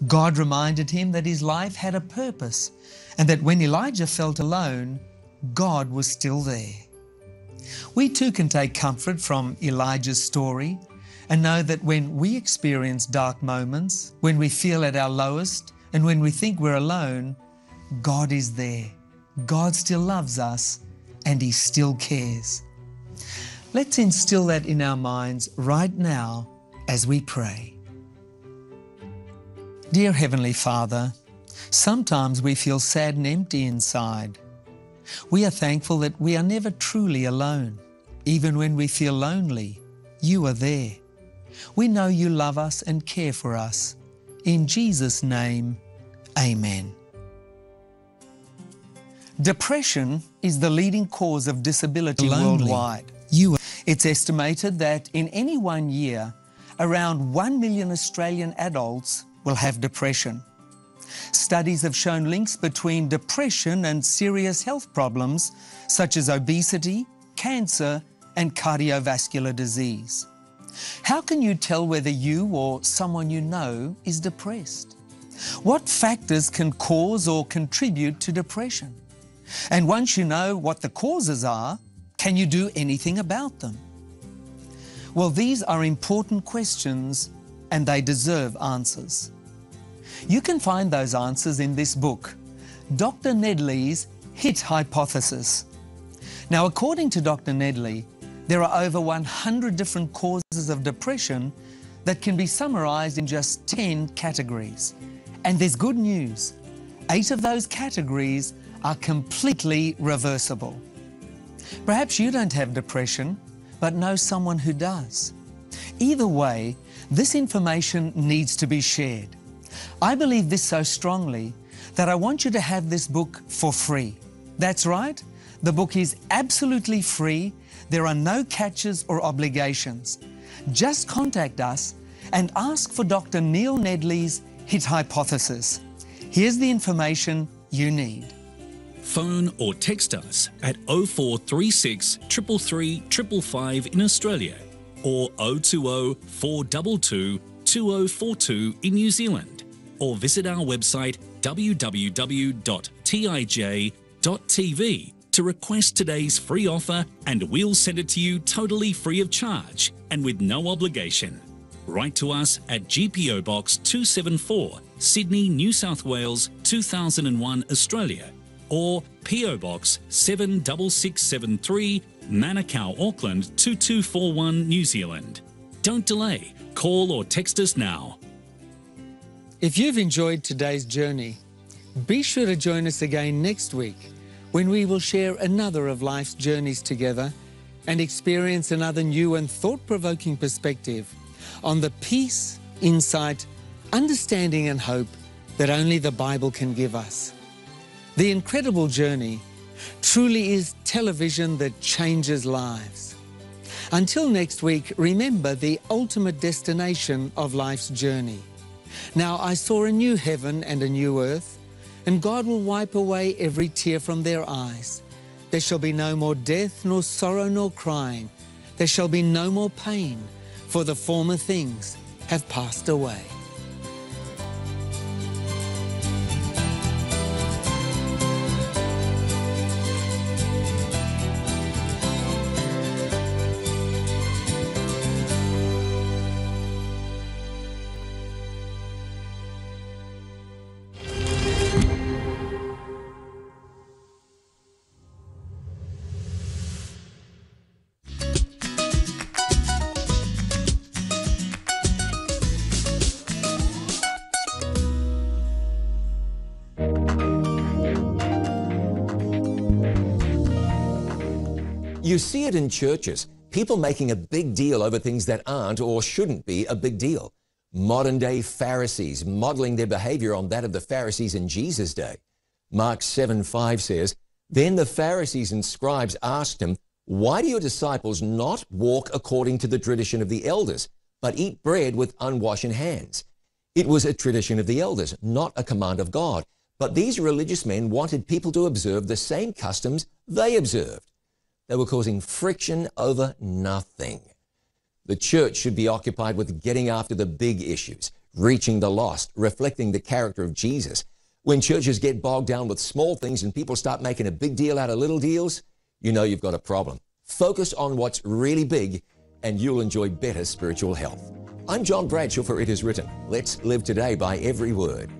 God reminded him that his life had a purpose and that when Elijah felt alone, God was still there. We too can take comfort from Elijah's story and know that when we experience dark moments, when we feel at our lowest, and when we think we're alone, God is there. God still loves us and He still cares. Let's instill that in our minds right now as we pray. Dear Heavenly Father, sometimes we feel sad and empty inside. We are thankful that we are never truly alone. Even when we feel lonely, You are there. We know You love us and care for us. In Jesus' name, Amen. Depression is the leading cause of disability worldwide. It's estimated that in any 1 year, around 1 million Australian adults will have depression. Studies have shown links between depression and serious health problems such as obesity, cancer, and cardiovascular disease. How can you tell whether you or someone you know is depressed? What factors can cause or contribute to depression? And once you know what the causes are, can you do anything about them? Well, these are important questions and they deserve answers. You can find those answers in this book, Dr. Nedley's HIT Hypothesis. Now, according to Dr. Nedley, there are over 100 different causes of depression that can be summarized in just 10 categories. And there's good news. 8 of those categories are completely reversible. Perhaps you don't have depression, but know someone who does. Either way, this information needs to be shared. I believe this so strongly that I want you to have this book for free. That's right, the book is absolutely free. There are no catches or obligations. Just contact us and ask for Dr. Neil Nedley's HIT Hypothesis. Here's the information you need. Phone or text us at 0436 333 555 in Australia or 020 422 2042 in New Zealand, or visit our website www.tij.tv to request today's free offer, and we'll send it to you totally free of charge and with no obligation. Write to us at GPO Box 274, Sydney, New South Wales 2001, Australia, or PO Box 76673, Manukau, Auckland 2241, New Zealand. Don't delay. Call or text us now. If you've enjoyed today's journey, be sure to join us again next week when we will share another of life's journeys together and experience another new and thought-provoking perspective on the peace, insight, understanding and hope that only the Bible can give us. The Incredible Journey truly is television that changes lives. Until next week, remember the ultimate destination of life's journey. Now I saw a new heaven and a new earth, and God will wipe away every tear from their eyes. There shall be no more death, nor sorrow, nor crying. There shall be no more pain, for the former things have passed away. You see it in churches, people making a big deal over things that aren't or shouldn't be a big deal. Modern-day Pharisees modeling their behavior on that of the Pharisees in Jesus' day. Mark 7:5 says, "Then the Pharisees and scribes asked him, 'Why do your disciples not walk according to the tradition of the elders, but eat bread with unwashen hands?'" It was a tradition of the elders, not a command of God. But these religious men wanted people to observe the same customs they observed. They were causing friction over nothing. The church should be occupied with getting after the big issues, reaching the lost, reflecting the character of Jesus. When churches get bogged down with small things and people start making a big deal out of little deals, you know you've got a problem. Focus on what's really big and you'll enjoy better spiritual health. I'm John Bradshaw for It Is Written. Let's live today by every word.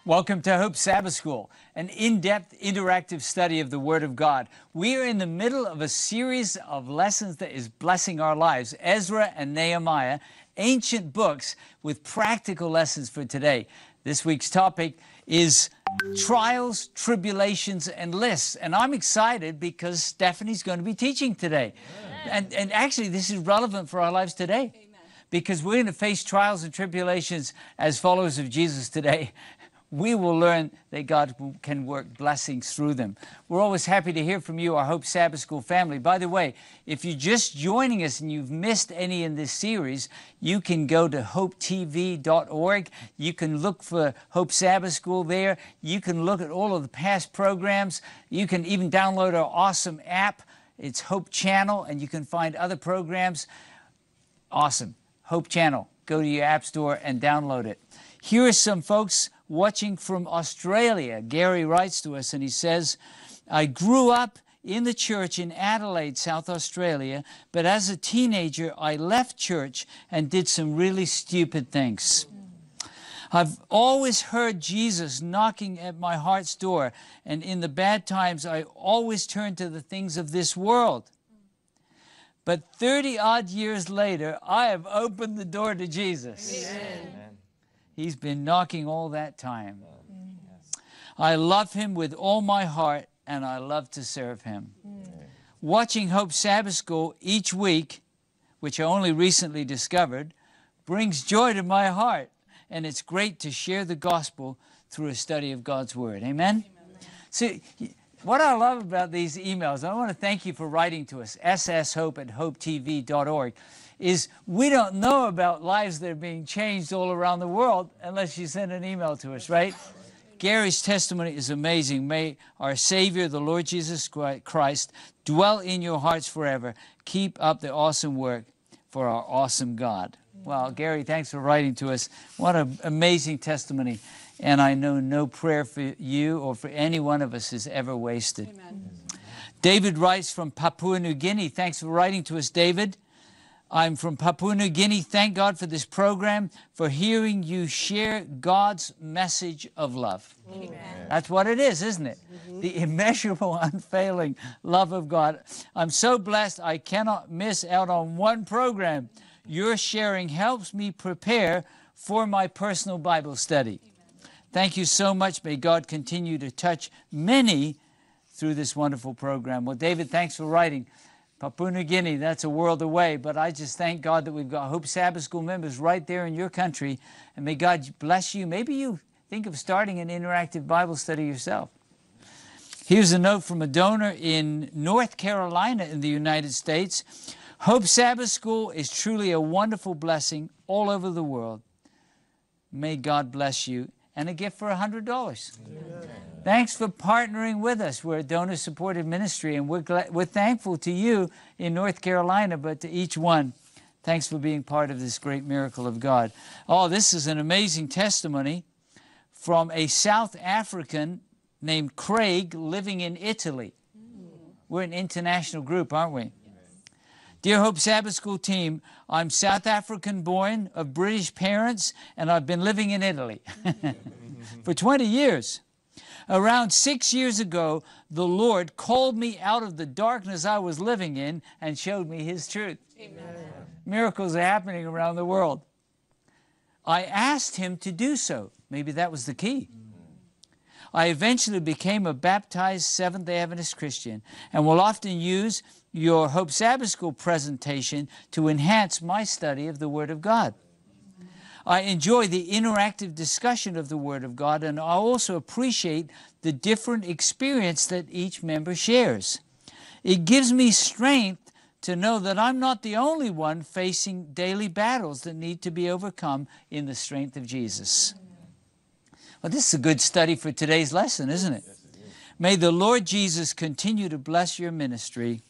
Welcome to Hope Sabbath School, an in-depth interactive study of the Word of God. We are in the middle of a series of lessons that is blessing our lives. Ezra and Nehemiah, ancient books with practical lessons for today. This week's topic is trials, tribulations, and lists. And I'm excited because Stephanie's going to be teaching today. And actually, this is relevant for our lives today. Amen. Because we're going to face trials and tribulations as followers of Jesus today. We will learn that God can work blessings through them. We're always happy to hear from you, our Hope Sabbath School family. By the way, if you're just joining us and you've missed any in this series, you can go to hopetv.org. You can look for Hope Sabbath School there. You can look at all of the past programs. You can even download our awesome app. It's Hope Channel, and you can find other programs. Awesome. Hope Channel. Go to your app store and download it. Here are some folks watching from Australia. Gary writes to us and he says, I grew up in the church in Adelaide, South Australia, but as a teenager I left church and did some really stupid things. I've always heard Jesus knocking at my heart's door, and in the bad times I always turned to the things of this world. But 30-odd years later, I have opened the door to Jesus. Amen. He's been knocking all that time. I love him with all my heart, and I love to serve him. Watching Hope Sabbath School each week, which I only recently discovered, brings joy to my heart, and it's great to share the gospel through a study of God's Word. Amen? So, what I love about these emails, I want to thank you for writing to us, sshope@hopetv.org, is we don't know about lives that are being changed all around the world unless you send an email to us, right? Gary's testimony is amazing. May our Savior, the Lord Jesus Christ, dwell in your hearts forever. Keep up the awesome work for our awesome God. Well, Gary, thanks for writing to us. What an amazing testimony. And I know no prayer for you or for any one of us is ever wasted. Amen. David writes from Papua New Guinea. Thanks for writing to us, David. I'm from Papua New Guinea. Thank God for this program, for hearing you share God's message of love. Amen. That's what it is, isn't it? Mm-hmm. The immeasurable, unfailing love of God. I'm so blessed I cannot miss out on one program. Your sharing helps me prepare for my personal Bible study. Amen. Thank you so much. May God continue to touch many through this wonderful program. Well, David, thanks for writing. Papua New Guinea, that's a world away, but I just thank God that we've got Hope Sabbath School members right there in your country, and may God bless you. Maybe you think of starting an interactive Bible study yourself. Here's a note from a donor in North Carolina in the United States. Hope Sabbath School is truly a wonderful blessing all over the world. May God bless you. And a gift for $100. Amen. Thanks for partnering with us. We're a donor-supported ministry, and we're thankful to you in North Carolina, but to each one, thanks for being part of this great miracle of God. Oh, this is an amazing testimony from a South African named Craig living in Italy. We're an international group, aren't we? Dear Hope Sabbath School team, I'm South African born of British parents, and I've been living in Italy for 20 years. Around 6 years ago, the Lord called me out of the darkness I was living in and showed me His truth. Amen. Miracles are happening around the world. I asked Him to do so. Maybe that was the key. I eventually became a baptized Seventh-day Adventist Christian and will often use your Hope Sabbath School presentation to enhance my study of the Word of God. I enjoy the interactive discussion of the Word of God, and I also appreciate the different experience that each member shares. It gives me strength to know that I'm not the only one facing daily battles that need to be overcome in the strength of Jesus. Well, this is a good study for today's lesson, isn't it? May the Lord Jesus continue to bless your ministry.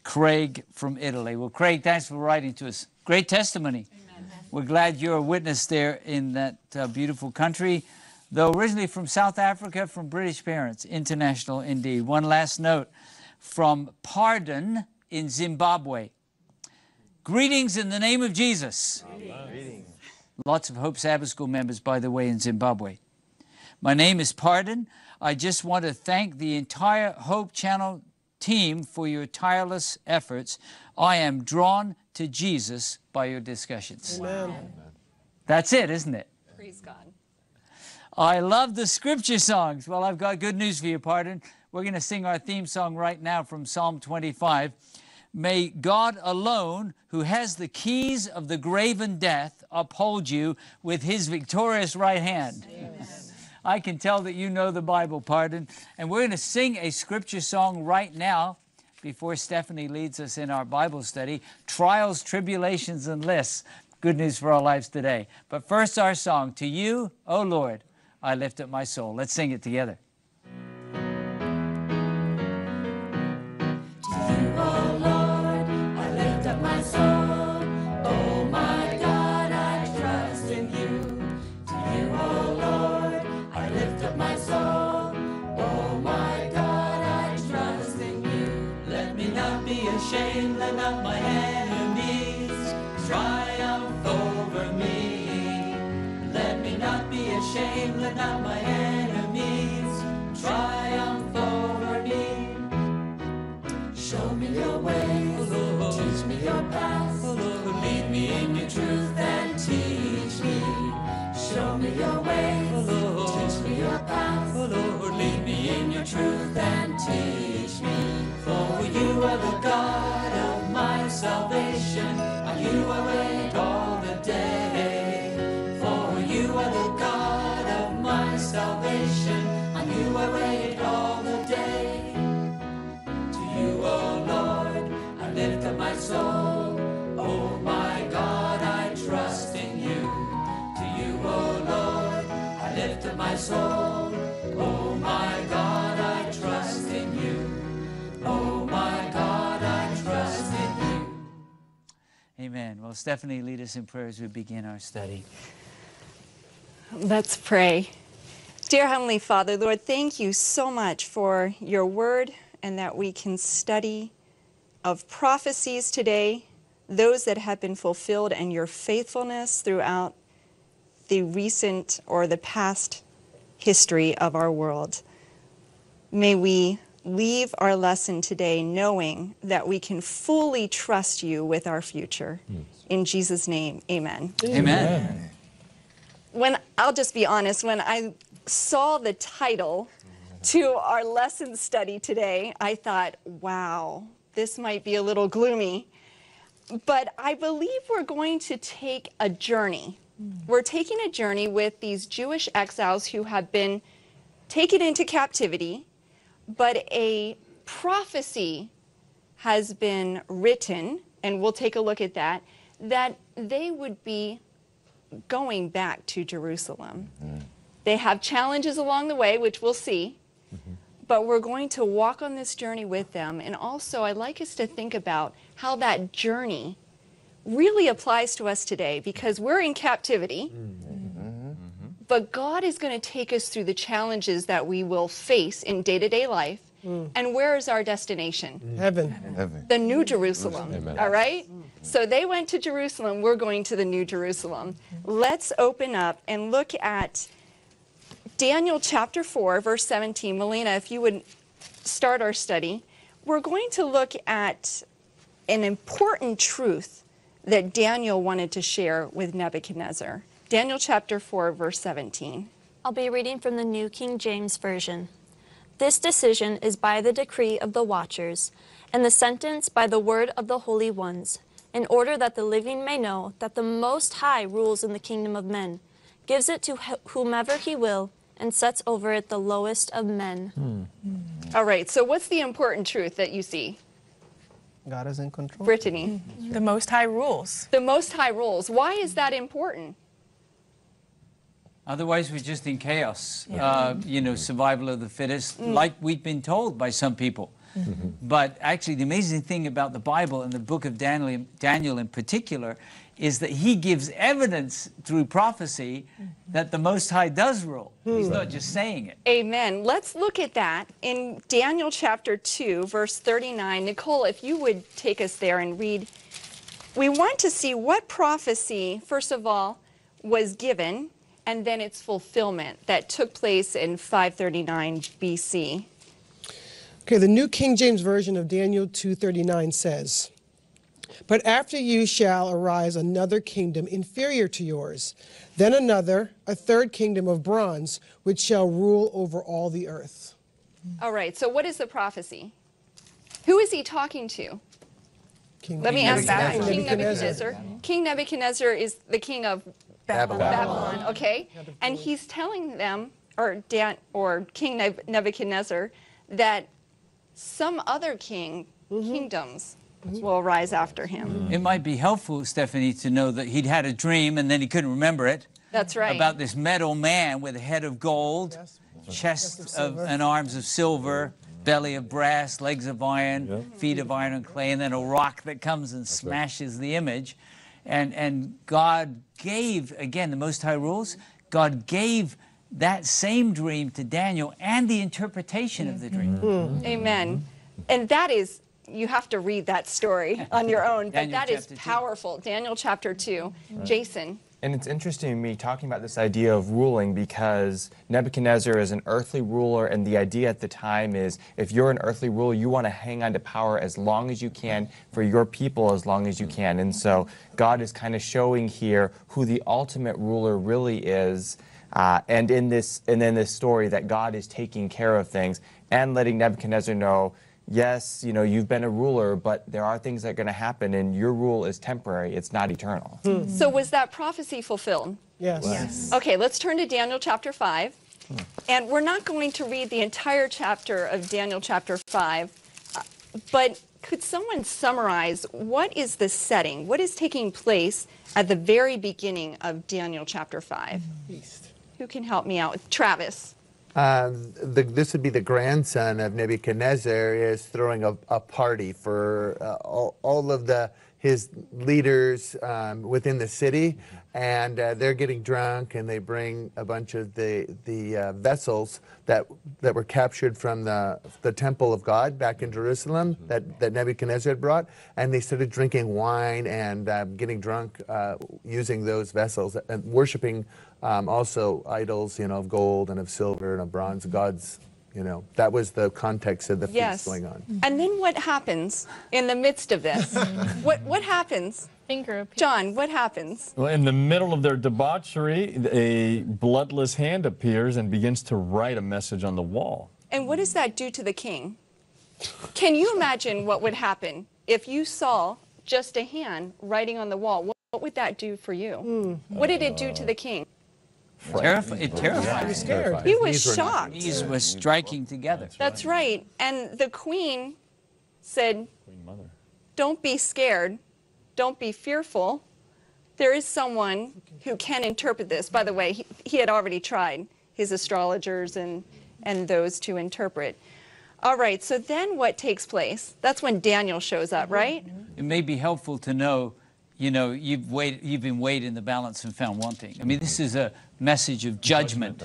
Craig from Italy. Well, Craig, thanks for writing to us. Great testimony. Amen. We're glad you're a witness there in that beautiful country. Though originally from South Africa, from British parents. International indeed. One last note from Pardon in Zimbabwe. Greetings in the name of Jesus. Greetings. Lots of Hope Sabbath School members, by the way, in Zimbabwe. My name is Pardon. I just want to thank the entire Hope Channel team for your tireless efforts. I am drawn to Jesus by your discussions. Amen. That's it, isn't it? Praise God. I love the scripture songs. Well, I've got good news for you, Pardon. We're going to sing our theme song right now from Psalm 25. May God alone, who has the keys of the grave and death, uphold you with his victorious right hand. Amen. I can tell that you know the Bible, Pardon. And we're going to sing a scripture song right now before Stephanie leads us in our Bible study, Trials, Tribulations, and Lists. Good news for our lives today. But first our song, To You, O Lord, I Lift Up My Soul. Let's sing it together. Shame, let not my enemies triumph over me. Let me not be ashamed, let not my enemies triumph over me. Show me your ways, Lord. Teach me your paths, Lord. Lead me in your truth and teach me. Show me your ways, Lord. Teach me your paths, Lord. Lead me in your truth and teach me. For you are the God of my salvation, and you are awake all the day. For you are the God of my salvation, and you are awake all the day. To you, O Lord, I lift up my soul. Oh my God, I trust in you. To you, O Lord, I lift up my soul. Oh my God, I trust in you. Oh my God, I trust in you. Amen. Well, Stephanie, lead us in prayer as we begin our study. Let's pray. Dear Heavenly Father, Lord, thank you so much for your word and that we can study of prophecies today, those that have been fulfilled, and your faithfulness throughout the recent or the past history of our world. May we leave our lesson today knowing that we can fully trust you with our future. In Jesus' name, amen. Amen. I'll just be honest, when I saw the title to our lesson study today, I thought, wow, this might be a little gloomy. But I believe we're going to take a journey. We're taking a journey with these Jewish exiles who have been taken into captivity, but a prophecy has been written, and we'll take a look at that, that they would be going back to Jerusalem. They have challenges along the way, which we'll see, but we're going to walk on this journey with them. And also, I'd like us to think about how that journey really applies to us today, because we're in captivity, but God is going to take us through the challenges that we will face in day-to-day life. And where is our destination? Heaven. The New Jerusalem. Amen. All right? So they went to Jerusalem. We're going to the New Jerusalem. Let's open up and look at Daniel chapter 4, verse 17. Melina, if you would start our study. We're going to look at an important truth that Daniel wanted to share with Nebuchadnezzar. Daniel chapter 4, verse 17. I'll be reading from the New King James Version. This decision is by the decree of the watchers, and the sentence by the word of the holy ones, in order that the living may know that the Most High rules in the kingdom of men, gives it to whomever he will, and sets over it the lowest of men. All right, so what's the important truth that you see? God is in control. Brittany. The Most High rules. The Most High rules. Why is that important? Otherwise, we're just in chaos. You know, survival of the fittest, like we've been told by some people. But actually, the amazing thing about the Bible and the book of Daniel in particular is that he gives evidence through prophecy that the Most High does rule. He's not just saying it. Amen. Let's look at that in Daniel chapter 2, verse 39. Nicole, if you would take us there and read. We want to see what prophecy, first of all, was given, and then its fulfillment that took place in 539 BC. Okay, the New King James Version of Daniel 2:39 says, "But after you shall arise another kingdom inferior to yours, then another, a third kingdom of bronze, which shall rule over all the earth." All right, so what is the prophecy? Who is he talking to? Let me ask that. King Nebuchadnezzar. King Nebuchadnezzar is the king of Babylon, okay? And he's telling them, or King Nebuchadnezzar, that some other kingdoms will rise after him. It might be helpful, Stephanie, to know that he'd had a dream and then he couldn't remember it. That's right. About this metal man with a head of gold, chest and arms of silver, belly of brass, legs of iron, feet of iron and clay, and then a rock that comes and smashes the image. And God gave, again, the Most High rules, God gave that same dream to Daniel and the interpretation of the dream. Amen. And that is, you have to read that story on your own, but that is powerful. Daniel chapter 2. Jason. And it's interesting to me talking about this idea of ruling because Nebuchadnezzar is an earthly ruler, and the idea at the time is if you're an earthly ruler, you want to hang on to power as long as you can for your people as long as you can. And so God is kind of showing here who the ultimate ruler really is, and in this story that God is taking care of things and letting Nebuchadnezzar know, yes, you know, you've been a ruler, but there are things that are going to happen, and your rule is temporary. It's not eternal. So was that prophecy fulfilled? Yes. Okay, let's turn to Daniel chapter 5. And we're not going to read the entire chapter of Daniel chapter 5, but could someone summarize what is the setting? What is taking place at the very beginning of Daniel chapter 5? Who can help me out? Travis. This would be the grandson of Nebuchadnezzar is throwing a party for all of his leaders within the city, and they're getting drunk, and they bring a bunch of the vessels that were captured from the temple of God back in Jerusalem that Nebuchadnezzar had brought, and they started drinking wine and getting drunk using those vessels and worshiping also idols, you know, of gold and of silver and of bronze gods. You know, that was the context of the feast going on. And then what happens in the midst of this? What happens? John, what happens? Well, in the middle of their debauchery, a bloodless hand appears and begins to write a message on the wall. And what does that do to the king? Can you imagine what would happen if you saw just a hand writing on the wall? What would that do for you? What did it do to the king? It terrified him. He was scared. He was shocked. Knees were striking together. That's right. And the queen said, don't be scared. Don't be fearful. There is someone who can interpret this. By the way, he had already tried his astrologers and those to interpret. All right, so then what takes place? That's when Daniel shows up, right? It may be helpful to know, you know, you've been weighed in the balance and found wanting. I mean, this is a message of judgment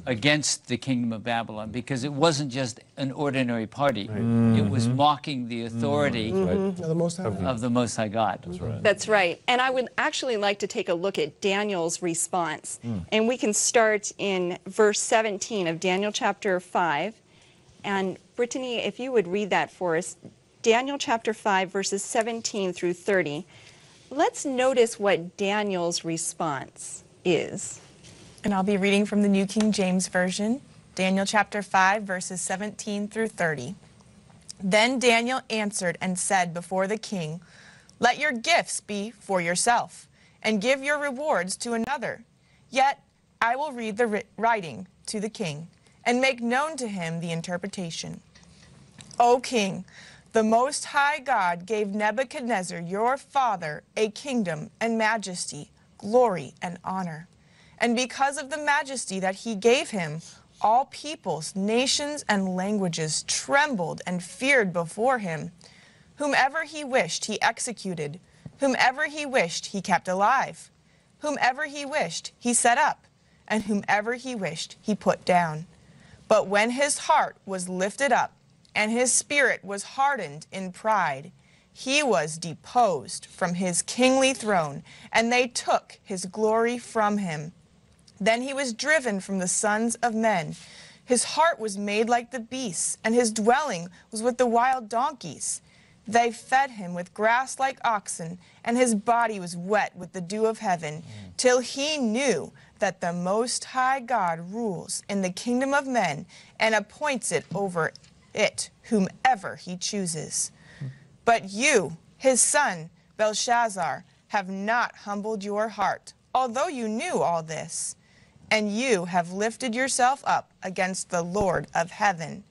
against the kingdom of Babylon, because it wasn't just an ordinary party. It was mocking the authority of the Most High God. That's right. And I would actually like to take a look at Daniel's response. And we can start in verse 17 of Daniel chapter 5. And Brittany, if you would read that for us, Daniel chapter 5, verses 17 through 30. Let's notice what Daniel's response is. And I'll be reading from the New King James Version, Daniel chapter 5, verses 17 through 30. Then Daniel answered and said before the king, "Let your gifts be for yourself, and give your rewards to another. Yet I will read the writing to the king, and make known to him the interpretation. O king, the Most High God gave Nebuchadnezzar your father a kingdom and majesty, glory and honor. And because of the majesty that he gave him, all peoples, nations, and languages trembled and feared before him. Whomever he wished, he executed. Whomever he wished, he kept alive. Whomever he wished, he set up. And whomever he wished, he put down. But when his heart was lifted up, and his spirit was hardened in pride, he was deposed from his kingly throne, and they took his glory from him. Then he was driven from the sons of men. His heart was made like the beasts, and his dwelling was with the wild donkeys. They fed him with grass like oxen, and his body was wet with the dew of heaven, till he knew that the Most High God rules in the kingdom of men and appoints it over it whomever he chooses. But you, his son, Belshazzar, have not humbled your heart, although you knew all this. And you have lifted yourself up against the Lord of heaven.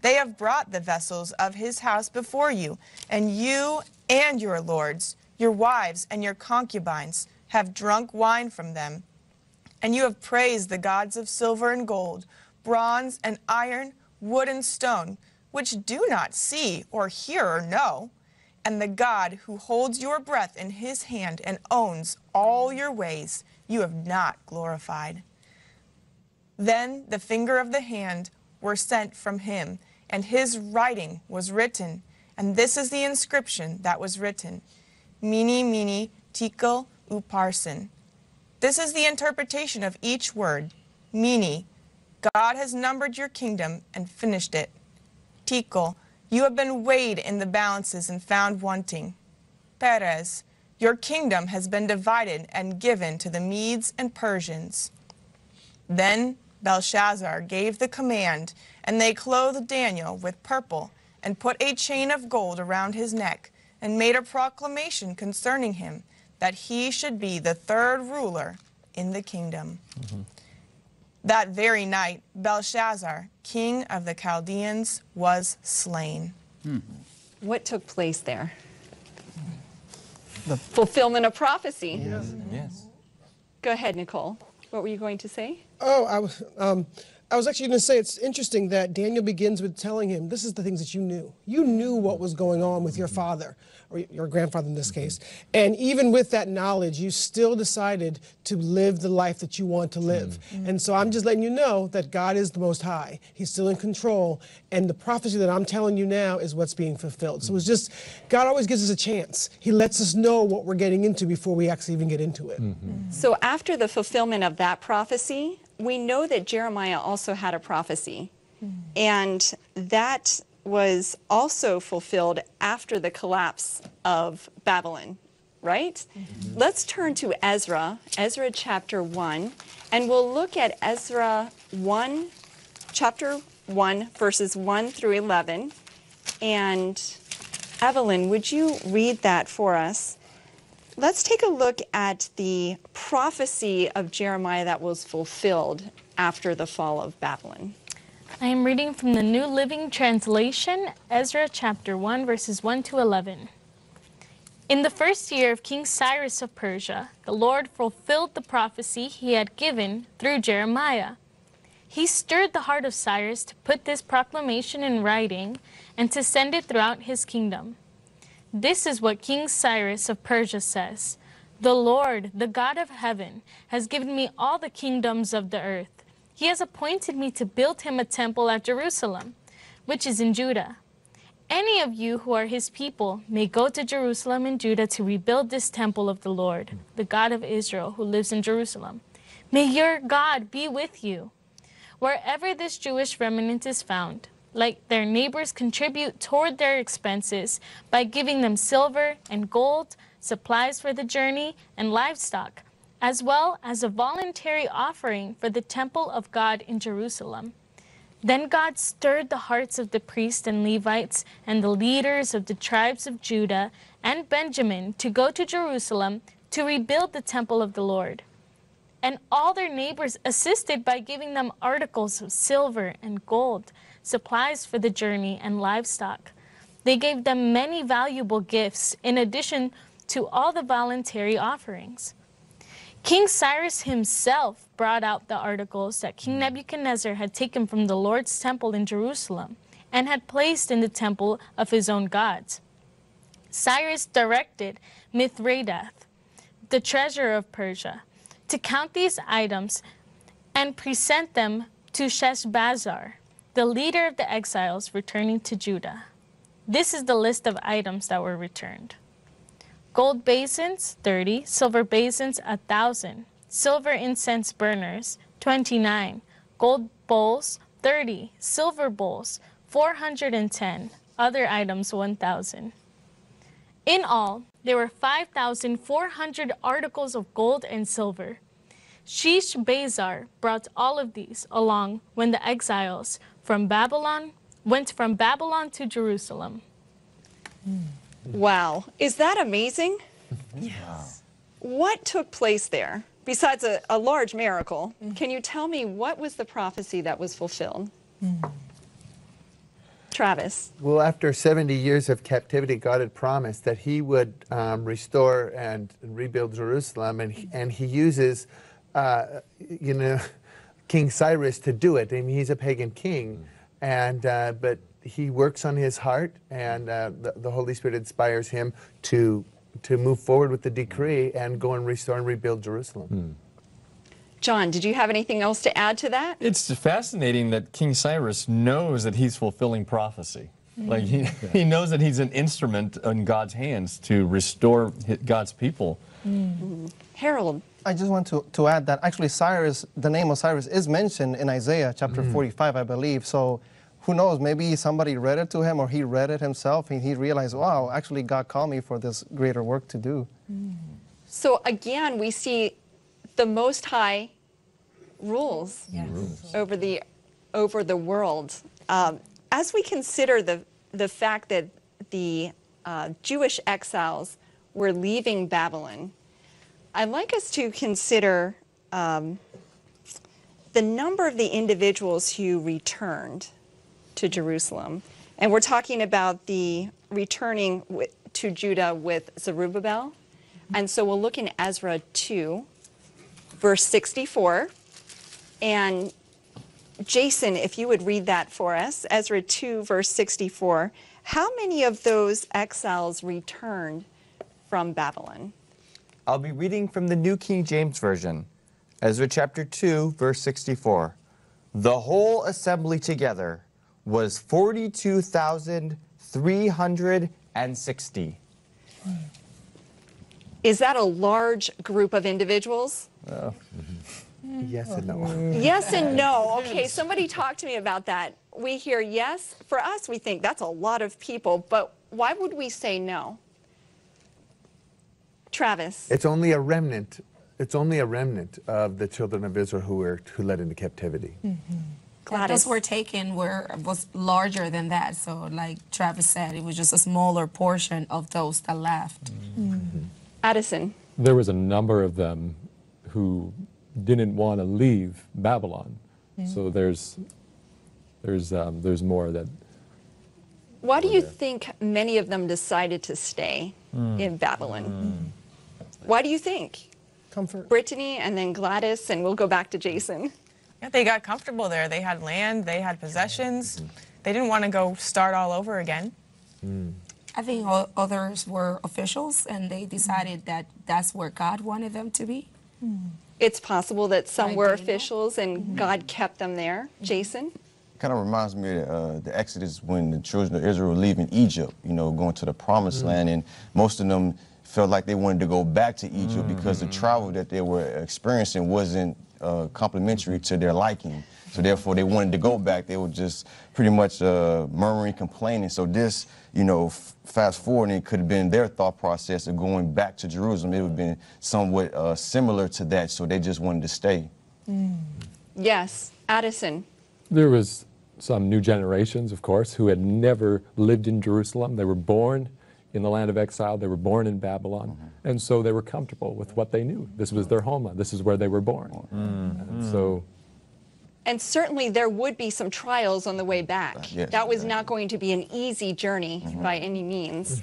They have brought the vessels of his house before you, and you and your lords, your wives and your concubines, have drunk wine from them. And you have praised the gods of silver and gold, bronze and iron, wood and stone, which do not see or hear or know. And the God who holds your breath in his hand and owns all your ways, you have not glorified. Then the finger of the hand were sent from him, and his writing was written. And this is the inscription that was written: Mene, mene, tekel, upharsin. This is the interpretation of each word. Mene, God has numbered your kingdom and finished it. Tekel, you have been weighed in the balances and found wanting. Peres, your kingdom has been divided and given to the Medes and Persians. Then Belshazzar gave the command, and they clothed Daniel with purple and put a chain of gold around his neck and made a proclamation concerning him, that he should be the third ruler in the kingdom. That very night, Belshazzar, king of the Chaldeans, was slain. What took place there? The fulfillment of prophecy. Yes. Go ahead, Nicole. What were you going to say? Oh, I was actually going to say it's interesting that Daniel begins with telling him, this is the things that you knew. You knew what was going on with your father, or your grandfather in this case. And even with that knowledge, you still decided to live the life that you want to live. And so I'm just letting you know that God is the Most High. He's still in control. And the prophecy that I'm telling you now is what's being fulfilled. So it's just, God always gives us a chance. He lets us know what we're getting into before we actually even get into it. So after the fulfillment of that prophecy, we know that Jeremiah also had a prophecy. And that was also fulfilled after the collapse of Babylon, right? Let's turn to Ezra chapter 1, and we'll look at Ezra 1, chapter 1, verses 1 through 11. And Evelyn, would you read that for us? Let's take a look at the prophecy of Jeremiah that was fulfilled after the fall of Babylon. I am reading from the New Living Translation, Ezra chapter 1, verses 1 to 11. In the first year of King Cyrus of Persia, the Lord fulfilled the prophecy he had given through Jeremiah. He stirred the heart of Cyrus to put this proclamation in writing and to send it throughout his kingdom. This is what King Cyrus of Persia says: The Lord, the God of heaven, has given me all the kingdoms of the earth. He has appointed me to build him a temple at Jerusalem, which is in Judah. Any of you who are his people may go to Jerusalem and Judah to rebuild this temple of the Lord, the God of Israel, who lives in Jerusalem. May your God be with you. Wherever this Jewish remnant is found, let their neighbors contribute toward their expenses by giving them silver and gold, supplies for the journey, and livestock. as well as a voluntary offering for the temple of God in Jerusalem. Then God stirred the hearts of the priests and Levites and the leaders of the tribes of Judah and Benjamin to go to Jerusalem to rebuild the temple of the Lord. And all their neighbors assisted by giving them articles of silver and gold, supplies for the journey, and livestock. They gave them many valuable gifts in addition to all the voluntary offerings. King Cyrus himself brought out the articles that King Nebuchadnezzar had taken from the Lord's temple in Jerusalem and had placed in the temple of his own gods. Cyrus directed Mithredath, the treasurer of Persia, to count these items and present them to Sheshbazzar, the leader of the exiles returning to Judah. This is the list of items that were returned. Gold basins, 30. Silver basins, 1,000. Silver incense burners, 29. Gold bowls, 30. Silver bowls, 410. Other items, 1,000. In all, there were 5,400 articles of gold and silver. Sheshbazzar brought all of these along when the exiles went from Babylon to Jerusalem. Wow. Is that amazing? Yes. What took place there? Besides a large miracle, can you tell me what was the prophecy that was fulfilled? Travis. Well, after 70 years of captivity, God had promised that he would restore and rebuild Jerusalem, and he uses, King Cyrus to do it. I mean, he's a pagan king, but he works on his heart, and the Holy Spirit inspires him to move forward with the decree and go and restore and rebuild Jerusalem. John, did you have anything else to add to that? It's fascinating that King Cyrus knows that he's fulfilling prophecy. Like he knows that he's an instrument in God's hands to restore God's people. Harold. I just want to add that actually Cyrus, the name of Cyrus is mentioned in Isaiah chapter 45, I believe. So who knows, maybe somebody read it to him or he read it himself and he realized, wow, actually God called me for this greater work to do. So again, we see the Most High rules over the world. As we consider the fact that the Jewish exiles were leaving Babylon, I'd like us to consider the number of the individuals who returned to Jerusalem. And we're talking about the returning to Judah with Zerubbabel. And so we'll look in Ezra 2, verse 64. And Jason, if you would read that for us, Ezra 2, verse 64. How many of those exiles returned from Babylon? I'll be reading from the New King James Version. Ezra chapter 2, verse 64. The whole assembly together was 42,360. Is that a large group of individuals? Yes and no. Yes and no. Okay, somebody talk to me about that. We hear yes. For us, we think that's a lot of people, but why would we say no? Travis. It's only a remnant. It's only a remnant of the children of Israel who led into captivity. Gladys. Those were taken was larger than that. So like Travis said, it was just a smaller portion of those that left. Addison. There was a number of them who didn't want to leave Babylon. So there's more that. Why do you think many of them decided to stay in Babylon? Why do you think? Comfort. Brittany and then Gladys, and we'll go back to Jason. Yeah, they got comfortable there. They had land, they had possessions. They didn't want to go start all over again. I think others were officials, and they decided that that's where God wanted them to be. It's possible that some were officials and God kept them there. Jason? Kind of reminds me of the Exodus when the children of Israel were leaving Egypt, going to the promised land, and most of them felt like they wanted to go back to Egypt because the travel that they were experiencing wasn't complementary to their liking. So therefore, they wanted to go back. They were just pretty much murmuring, complaining. So this, you know, fast forwarding, it could have been their thought process of going back to Jerusalem. It would have been somewhat similar to that. So they just wanted to stay. Yes, Addison. There was some new generations, of course, who had never lived in Jerusalem. They were born in the land of exile. They were born in Babylon. And so they were comfortable with what they knew. This was their homeland. This is where they were born. And certainly there would be some trials on the way back. Yes, that was not going to be an easy journey by any means.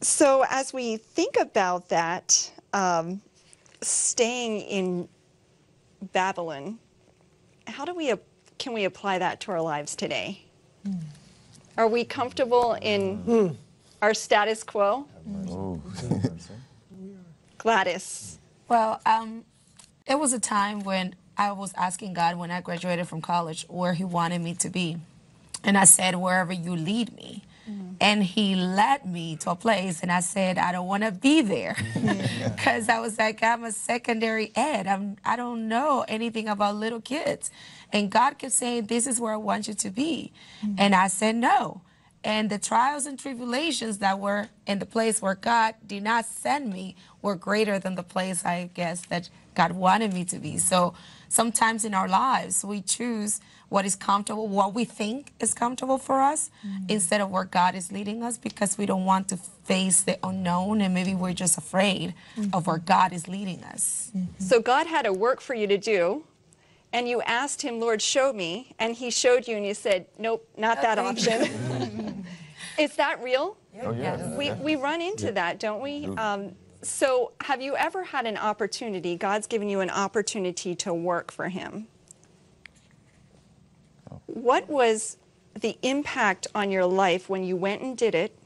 So as we think about that, staying in Babylon, how do can we apply that to our lives today? Are we comfortable in our status quo? Gladys. Well, it was a time when I was asking God when I graduated from college where he wanted me to be. And I said, wherever you lead me. And he led me to a place, and I said, I don't want to be there. Because I was like, I'm a secondary ed. I don't know anything about little kids. And God kept saying, this is where I want you to be. And I said, no. And the trials and tribulations that were in the place where God did not send me were greater than the place, I guess, that God wanted me to be. So sometimes in our lives, we choose what is comfortable, what we think is comfortable for us, instead of where God is leading us, because we don't want to face the unknown, and maybe we're just afraid of where God is leading us. So God had a work for you to do, and you asked him, Lord, show me, and he showed you, and you said, nope, not that option. Is that real? Oh, yeah. We run into that, don't we? So have you ever had an opportunity, God's given you an opportunity to work for him? What was the impact on your life when you went and did it,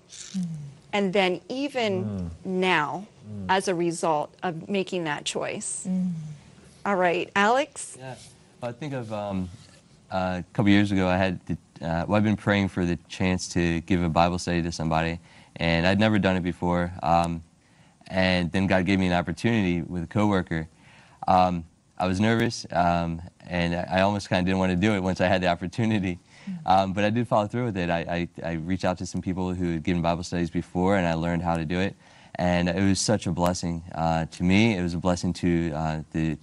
and then even now as a result of making that choice? All right, Alex? Yeah, I think of a couple years ago, I had I've been praying for the chance to give a Bible study to somebody, and I'd never done it before. And then God gave me an opportunity with a coworker. I was nervous, and I almost kind of didn't want to do it once I had the opportunity. But I did follow through with it. I reached out to some people who had given Bible studies before, and I learned how to do it. And it was such a blessing to me. It was a blessing to the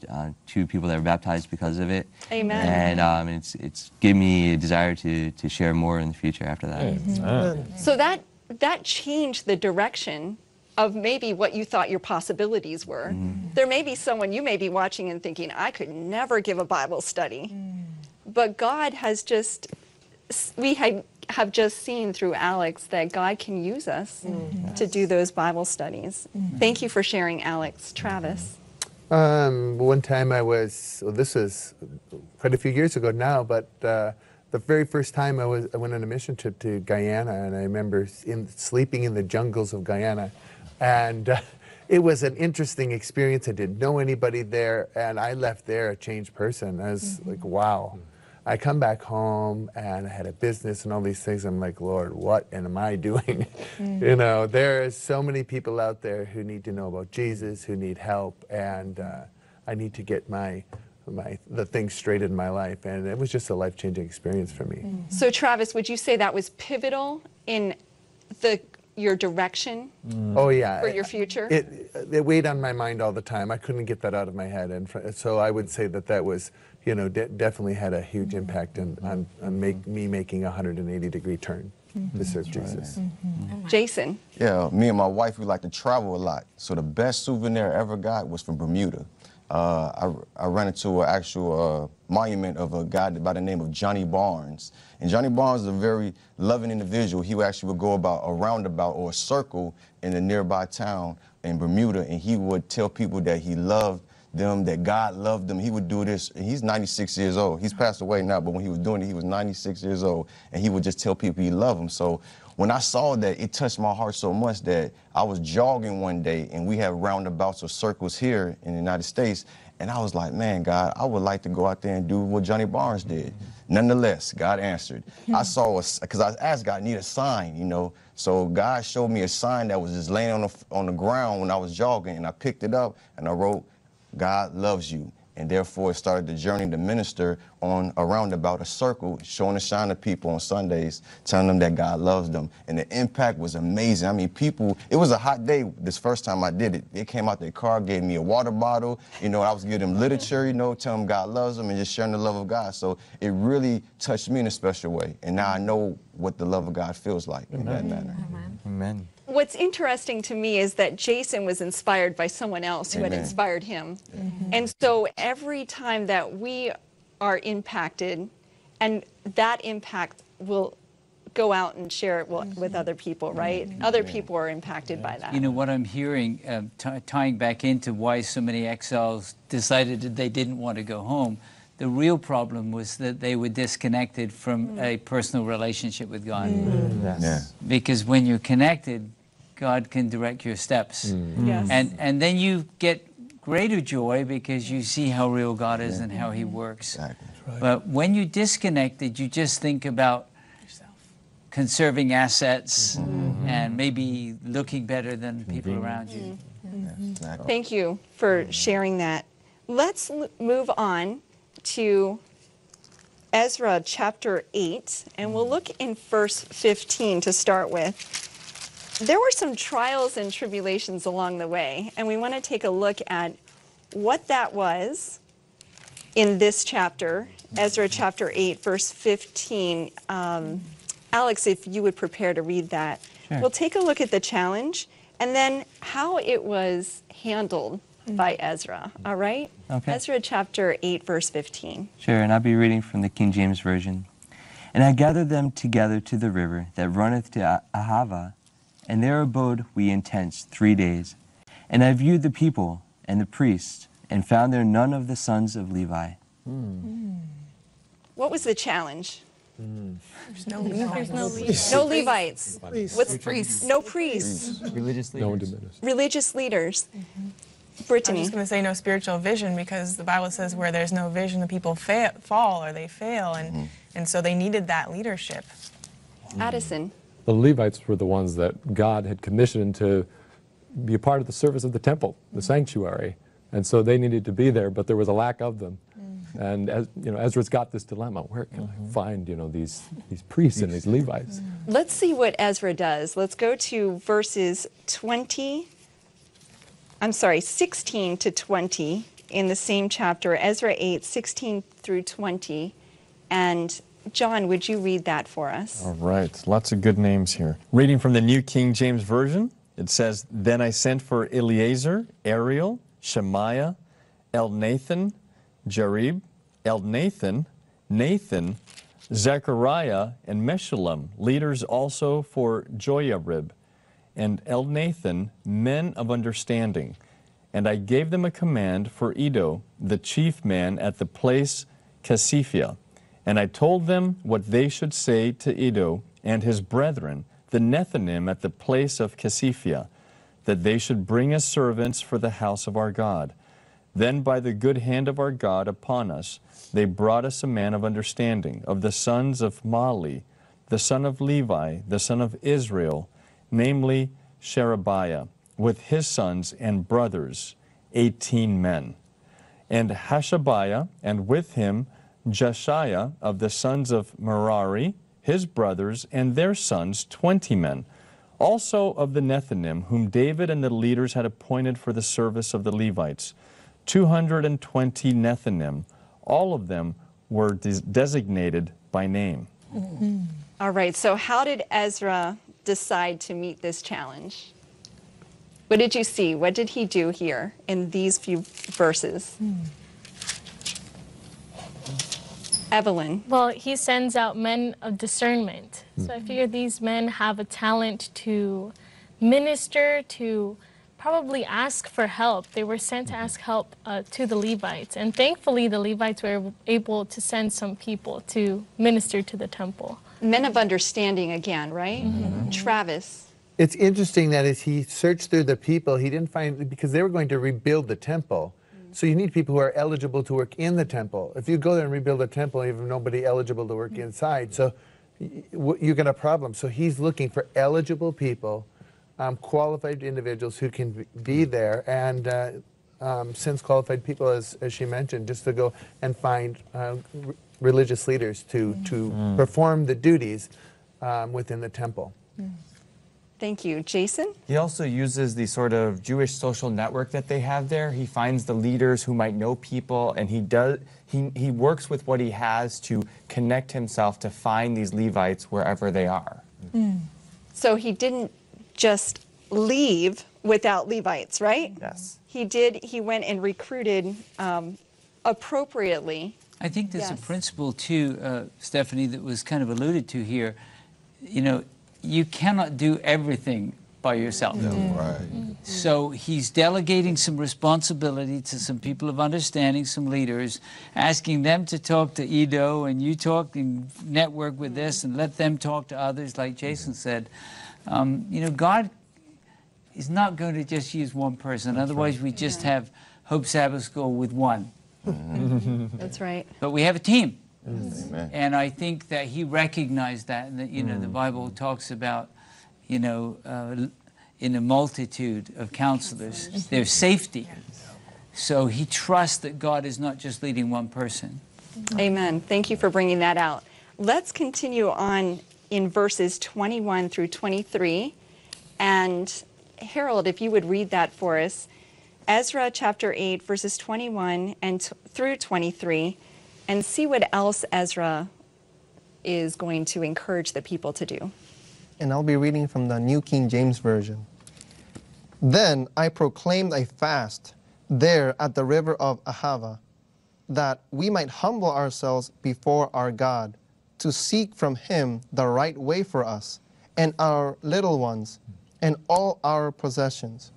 two people that were baptized because of it. Amen. And it's given me a desire to share more in the future after that. So that changed the direction of maybe what you thought your possibilities were. There may be someone you may be watching and thinking, I could never give a Bible study. But God has just, we have just seen through Alex that God can use us to do those Bible studies. Thank you for sharing, Alex. Travis? One time I was, well, this was quite a few years ago now, but the very first time I went on a mission trip to Guyana, and I remember sleeping in the jungles of Guyana. And it was an interesting experience. I didn't know anybody there, and I left there a changed person. I was like, wow. I come back home, and I had a business and all these things. I'm like, Lord, what am I doing? You know, there are so many people out there who need to know about Jesus, who need help, and I need to get the things straight in my life. And it was just a life-changing experience for me. So Travis, would you say that was pivotal in your direction oh yeah, for your future? It weighed on my mind all the time. I couldn't get that out of my head, and so I would say that was, you know, definitely had a huge impact on me making a 180-degree turn to serve Jesus. Jason? Yeah, me and my wife, we like to travel a lot. So the best souvenir I ever got was from Bermuda. I ran into an actual monument of a guy by the name of Johnny Barnes. And Johnny Barnes is a very loving individual. He actually would go about a roundabout or a circle in a nearby town in Bermuda, and he would tell people that he loved them, that God loved them. He would do this. He's 96 years old. He's passed away now, but when he was doing it, he was 96 years old, and he would just tell people he loved them. So when I saw that, it touched my heart so much that I was jogging one day, and we have roundabouts or circles here in the United States, and I was like, man, God, I would like to go out there and do what Johnny Barnes did. Nonetheless, God answered. I saw, because I asked God, I need a sign, you know. So God showed me a sign that was just laying on the ground when I was jogging, and I picked it up, and I wrote, God loves you. and therefore started the journey to minister on around about a circle, showing the shine to people on Sundays, telling them that God loves them. And the impact was amazing. I mean, people, it was a hot day this first time I did it. They came out their car, gave me a water bottle, you know, I was giving them literature, you know, telling them God loves them and just sharing the love of God. So it really touched me in a special way. And now I know what the love of God feels like in that manner. Amen. What's interesting to me is that Jason was inspired by someone else who had inspired him. And so every time that we are impacted, and that impact will go out and share it with other people, right? Other people are impacted by that. You know, what I'm hearing, tying back into why so many exiles decided that they didn't want to go home, the real problem was that they were disconnected from a personal relationship with God. Because when you're connected, God can direct your steps. And then you get greater joy because you see how real God is and how He works. But when you're disconnected, you just think about conserving assets and maybe looking better than people around you. Thank you for sharing that. Let's move on to Ezra chapter 8, and we'll look in verse 15 to start with. There were some trials and tribulations along the way, and we want to take a look at what that was in this chapter, Ezra chapter 8, verse 15. Alex, if you would prepare to read that. Sure. We'll take a look at the challenge and then how it was handled by Ezra, all right? Okay. Ezra chapter 8, verse 15. Sure, and I'll be reading from the King James Version. And I gathered them together to the river that runneth to Ahava, and there abode we in tents 3 days. And I viewed the people and the priests, and found there none of the sons of Levi. What was the challenge? There's no Levites. No Levites. What's priests? No priests. Religious leaders. Religious leaders. Brittany. I'm just going to say no spiritual vision, because the Bible says where there's no vision, the people fall or they fail, and so they needed that leadership. Addison. The Levites were the ones that God had commissioned to be a part of the service of the temple, the sanctuary, and so they needed to be there, but there was a lack of them. And as you know, Ezra's got this dilemma: where can I find, you know, these priests and these Levites? Let's see what Ezra does. Let's go to verses 16 to 20 in the same chapter, Ezra 8, 16 through 20. And John, would you read that for us? All right, lots of good names here. Reading from the New King James Version, it says, Then I sent for Eleazar, Ariel, Shemaiah, Elnathan, Jarib, Elnathan, Nathan, Zechariah, and Meshullam, leaders also for Joiarib, and Elnathan, men of understanding. And I gave them a command for Iddo, the chief man at the place Casiphia. And I told them what they should say to Iddo and his brethren, the Nethinim at the place of Casiphia, that they should bring us servants for the house of our God. Then by the good hand of our God upon us, they brought us a man of understanding, of the sons of Mali, the son of Levi, the son of Israel, namely Sherebiah, with his sons and brothers, 18 men. And Hashabiah, and with him Jeshiah, of the sons of Merari, his brothers, and their sons, 20 men. Also of the Nethinim, whom David and the leaders had appointed for the service of the Levites, 220 Nethinim. All of them were designated by name. All right, so how did Ezra decide to meet this challenge? What did you see? What did he do here in these few verses? Evelyn. Well, he sends out men of discernment. So I figure these men have a talent to minister, to probably ask for help. They were sent to ask help to the Levites. And thankfully, the Levites were able to send some people to minister to the temple. Men of understanding again, right? Travis. It's interesting that as he searched through the people, he didn't find, because they were going to rebuild the temple. So you need people who are eligible to work in the temple. If you go there and rebuild a temple, you have nobody eligible to work inside. So you get a problem. So he's looking for eligible people, qualified individuals who can be there. And since qualified people, as she mentioned, just to go and find religious leaders to perform the duties within the temple. Thank you. Jason? He also uses the sort of Jewish social network that they have there. He finds the leaders who might know people, and he works with what he has to connect himself to find these Levites wherever they are. So he didn't just leave without Levites, right? Yes. He went and recruited appropriately. I think there's Yes. a principle too, Stephanie, that was kind of alluded to here. You know, you cannot do everything by yourself. Right. So he's delegating some responsibility to some people of understanding, some leaders, asking them to talk to Edo, and you talk and network with this, and let them talk to others, like Jason said. You know, God is not going to just use one person. Otherwise, we just have Hope Sabbath School with one. That's right. But we have a team. Amen. And I think that he recognized that, and that, you know, the Bible talks about, you know, in a multitude of counselors, there's safety. So he trusts that God is not just leading one person. Amen. Thank you for bringing that out. Let's continue on in verses 21 through 23. And Harold, if you would read that for us. Ezra chapter 8, verses 21 through 23, and see what else Ezra is going to encourage the people to do. And I'll be reading from the New King James Version. Then I proclaimed a fast there at the river of Ahava, that we might humble ourselves before our God, to seek from him the right way for us, and our little ones, and all our possessions.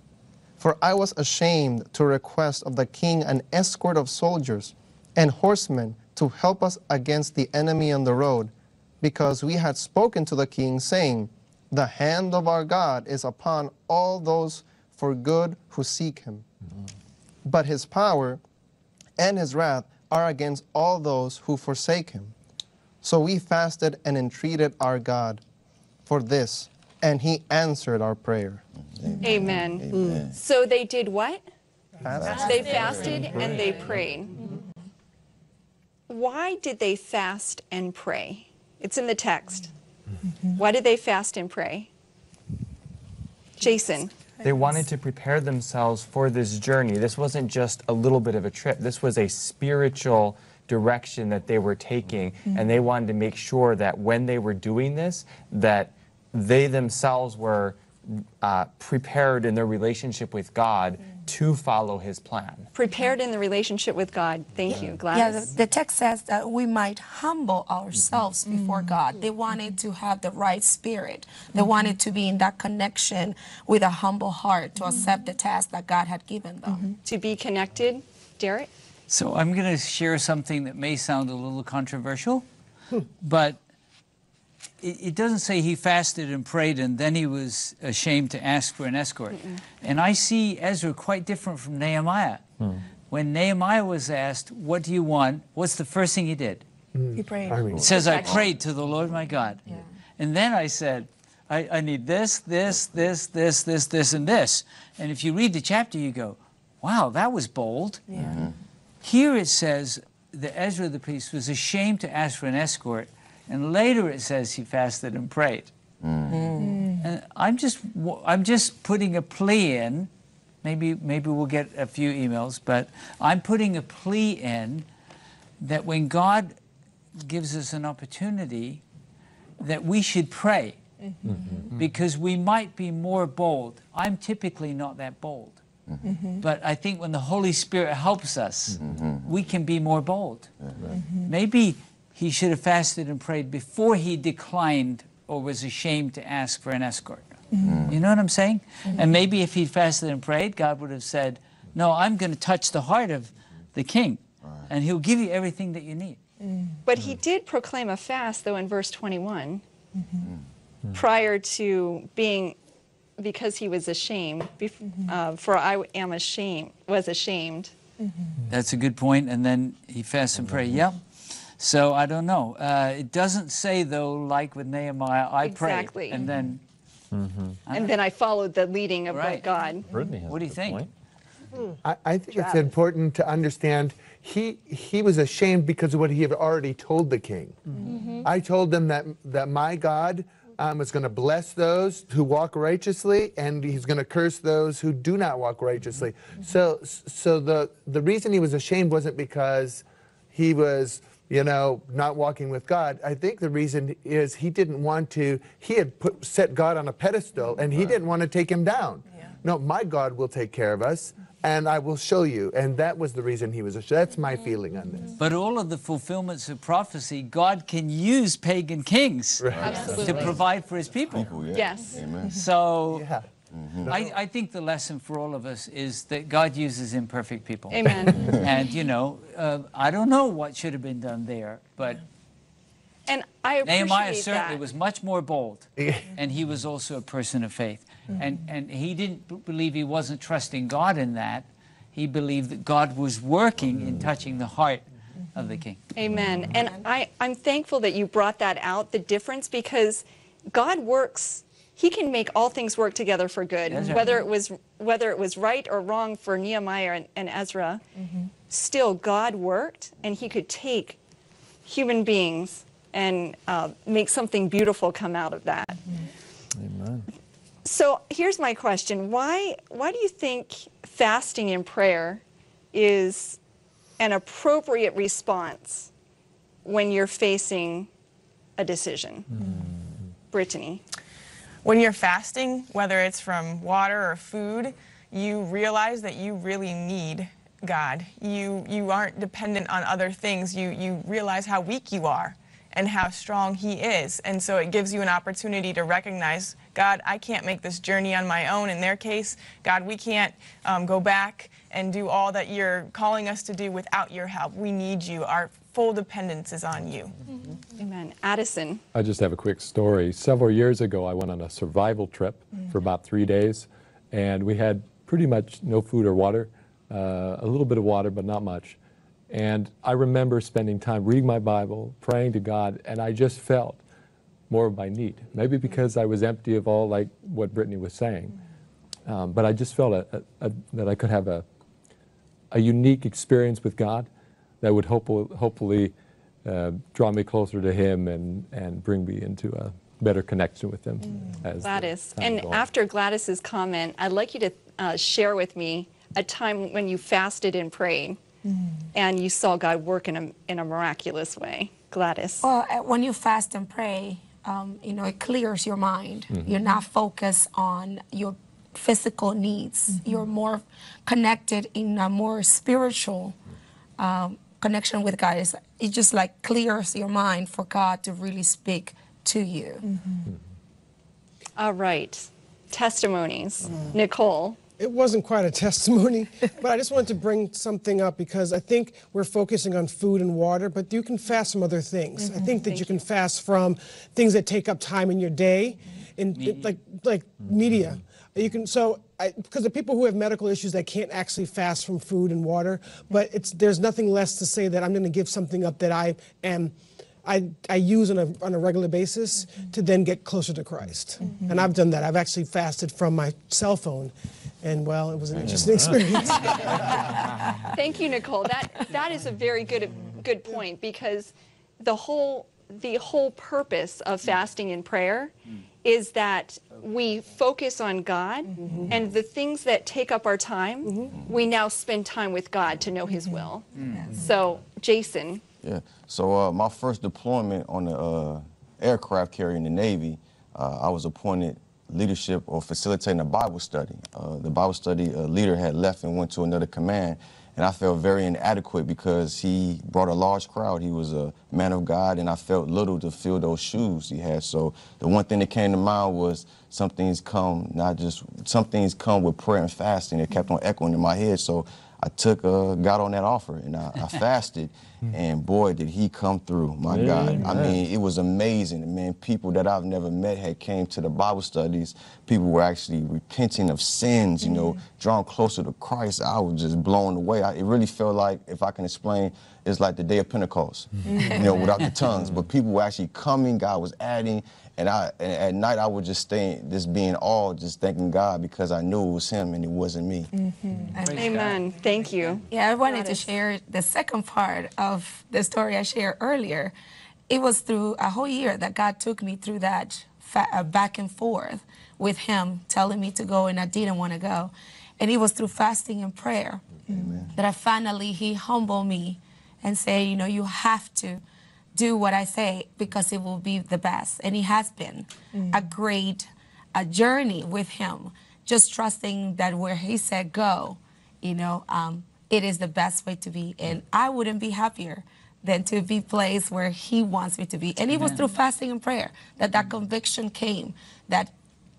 For I was ashamed to request of the king an escort of soldiers and horsemen to help us against the enemy on the road, because we had spoken to the king, saying, the hand of our God is upon all those for good who seek him. But his power and his wrath are against all those who forsake him. So we fasted and entreated our God for this, and he answered our prayer. Amen. Amen. So they did what? Fasted. They fasted and they prayed. Why did they fast and pray? It's in the text. Why did they fast and pray? Jason. They wanted to prepare themselves for this journey. This wasn't just a little bit of a trip. This was a spiritual direction that they were taking, and they wanted to make sure that when they were doing this, that they themselves were prepared in their relationship with God to follow his plan. Prepared in the relationship with God. Thank you, Gladys. Yeah, the text says that we might humble ourselves before God. They wanted to have the right spirit. They wanted to be in that connection with a humble heart to accept the task that God had given them. To be connected. Derek? So I'm going to share something that may sound a little controversial, but it doesn't say he fasted and prayed and then he was ashamed to ask for an escort. And I see Ezra quite different from Nehemiah. When Nehemiah was asked, what do you want? What's the first thing he did? He prayed. It says, I prayed to the Lord my God. And then I said, I need this, this, this, this, this, this, and this. And if you read the chapter, you go, wow, that was bold. Here it says that Ezra the priest was ashamed to ask for an escort. And later it says he fasted and prayed. And I'm just putting a plea in. Maybe we'll get a few emails, but I'm putting a plea in that when God gives us an opportunity, that we should pray, because we might be more bold. I'm typically not that bold, but I think when the Holy Spirit helps us, we can be more bold. Maybe he should have fasted and prayed before he declined or was ashamed to ask for an escort. You know what I'm saying? And maybe if he fasted and prayed, God would have said, no, I'm going to touch the heart of the king, and he'll give you everything that you need. But he did proclaim a fast, though, in verse 21, prior to being, because he was ashamed, for I was ashamed. That's a good point. And then he fasts and prays. Yep. So I don't know. It doesn't say, though, like with Nehemiah, I Exactly. prayed, and then... And then I followed the leading of what God. What do you think? I think it's important to understand he was ashamed because of what he had already told the king. I told him that my God is going to bless those who walk righteously, and he's going to curse those who do not walk righteously. So the reason he was ashamed wasn't because he was, you know, not walking with God. I think the reason is he didn't want to, he had set God on a pedestal, and he didn't want to take him down. No, my God will take care of us, and I will show you. And that was the reason he was ashamed. That's my feeling on this. But all of the fulfillments of prophecy, God can use pagan kings to provide for his people. Yes. Amen. So I think the lesson for all of us is that God uses imperfect people. Amen. And, you know, I don't know what should have been done there, but And I appreciate Nehemiah certainly that. was much more bold, and he was also a person of faith. And he didn't believe he wasn't trusting God in that. He believed that God was working in touching the heart of the king. Amen. And I'm thankful that you brought that out, the difference, because God works. He can make all things work together for good. That's right. Whether it was right or wrong for Nehemiah and Ezra, still God worked, and he could take human beings and make something beautiful come out of that. Amen. So here's my question. Why do you think fasting and prayer is an appropriate response when you're facing a decision? Brittany. When you're fasting, whether it's from water or food, you realize that you really need God. You aren't dependent on other things. You realize how weak you are and how strong he is. And so it gives you an opportunity to recognize, God, I can't make this journey on my own. In their case, God, we can't go back and do all that you're calling us to do without your help. We need you. Our full dependence is on you. Amen. Addison. I just have a quick story. Several years ago, I went on a survival trip for about 3 days, and we had pretty much no food or water, a little bit of water, but not much. And I remember spending time reading my Bible, praying to God, and I just felt more of my need. Maybe because I was empty of all, like what Brittany was saying. But I just felt that I could have a unique experience with God that would hopefully draw me closer to him and bring me into a better connection with him. Gladys. And after Gladys's comment, I'd like you to share with me a time when you fasted and prayed and you saw God work in a miraculous way. Gladys. Well, when you fast and pray, you know, it clears your mind. You're not focused on your physical needs. You're more connected in a more spiritual connection with God. It just like clears your mind for God to really speak to you. All right. Testimonies. Nicole. It wasn't quite a testimony, but I just wanted to bring something up because I think we're focusing on food and water, but you can fast from other things. I think that you can fast from things that take up time in your day, like media. You can because the people who have medical issues that can't actually fast from food and water, but there's nothing less to say that I'm going to give something up that I use on a regular basis to then get closer to Christ. And I've done that. I've actually fasted from my cell phone. And well, it was an interesting experience. Thank you, Nicole. That is a very good point, because the whole purpose of fasting and prayer is that we focus on God, and the things that take up our time, we now spend time with God to know his will. So, Jason. Yeah. So my first deployment on the aircraft carrier in the Navy, I was appointed leadership or facilitating a Bible study. The Bible study leader had left and went to another command, and I felt very inadequate because he brought a large crowd. He was a man of God, and I felt little to fill those shoes he had. So the one thing that came to mind was some things come with prayer and fasting. It kept on echoing in my head. So I got on that offer, and I fasted. And boy, did he come through, my God. I mean, it was amazing. Man, people that I've never met had came to the Bible studies. People were actually repenting of sins, you know, drawn closer to Christ. I was just blown away. It really felt like, if I can explain, it's like the day of Pentecost, you know, without the tongues. But people were actually coming, God was adding. And at night, I would just stay, just being all, just thanking God, because I knew it was him and it wasn't me. Amen. Thank you. Yeah, I wanted to share the second part of the story I shared earlier. It was through a whole year that God took me through that back and forth with him, telling me to go, and I didn't want to go. And it was through fasting and prayer that he humbled me and said, you know, you have to do what I say because it will be the best. And it has been a great journey with him, just trusting that where he said go, you know, it is the best way to be. And I wouldn't be happier than to be placed where he wants me to be. And it was through fasting and prayer that conviction came, that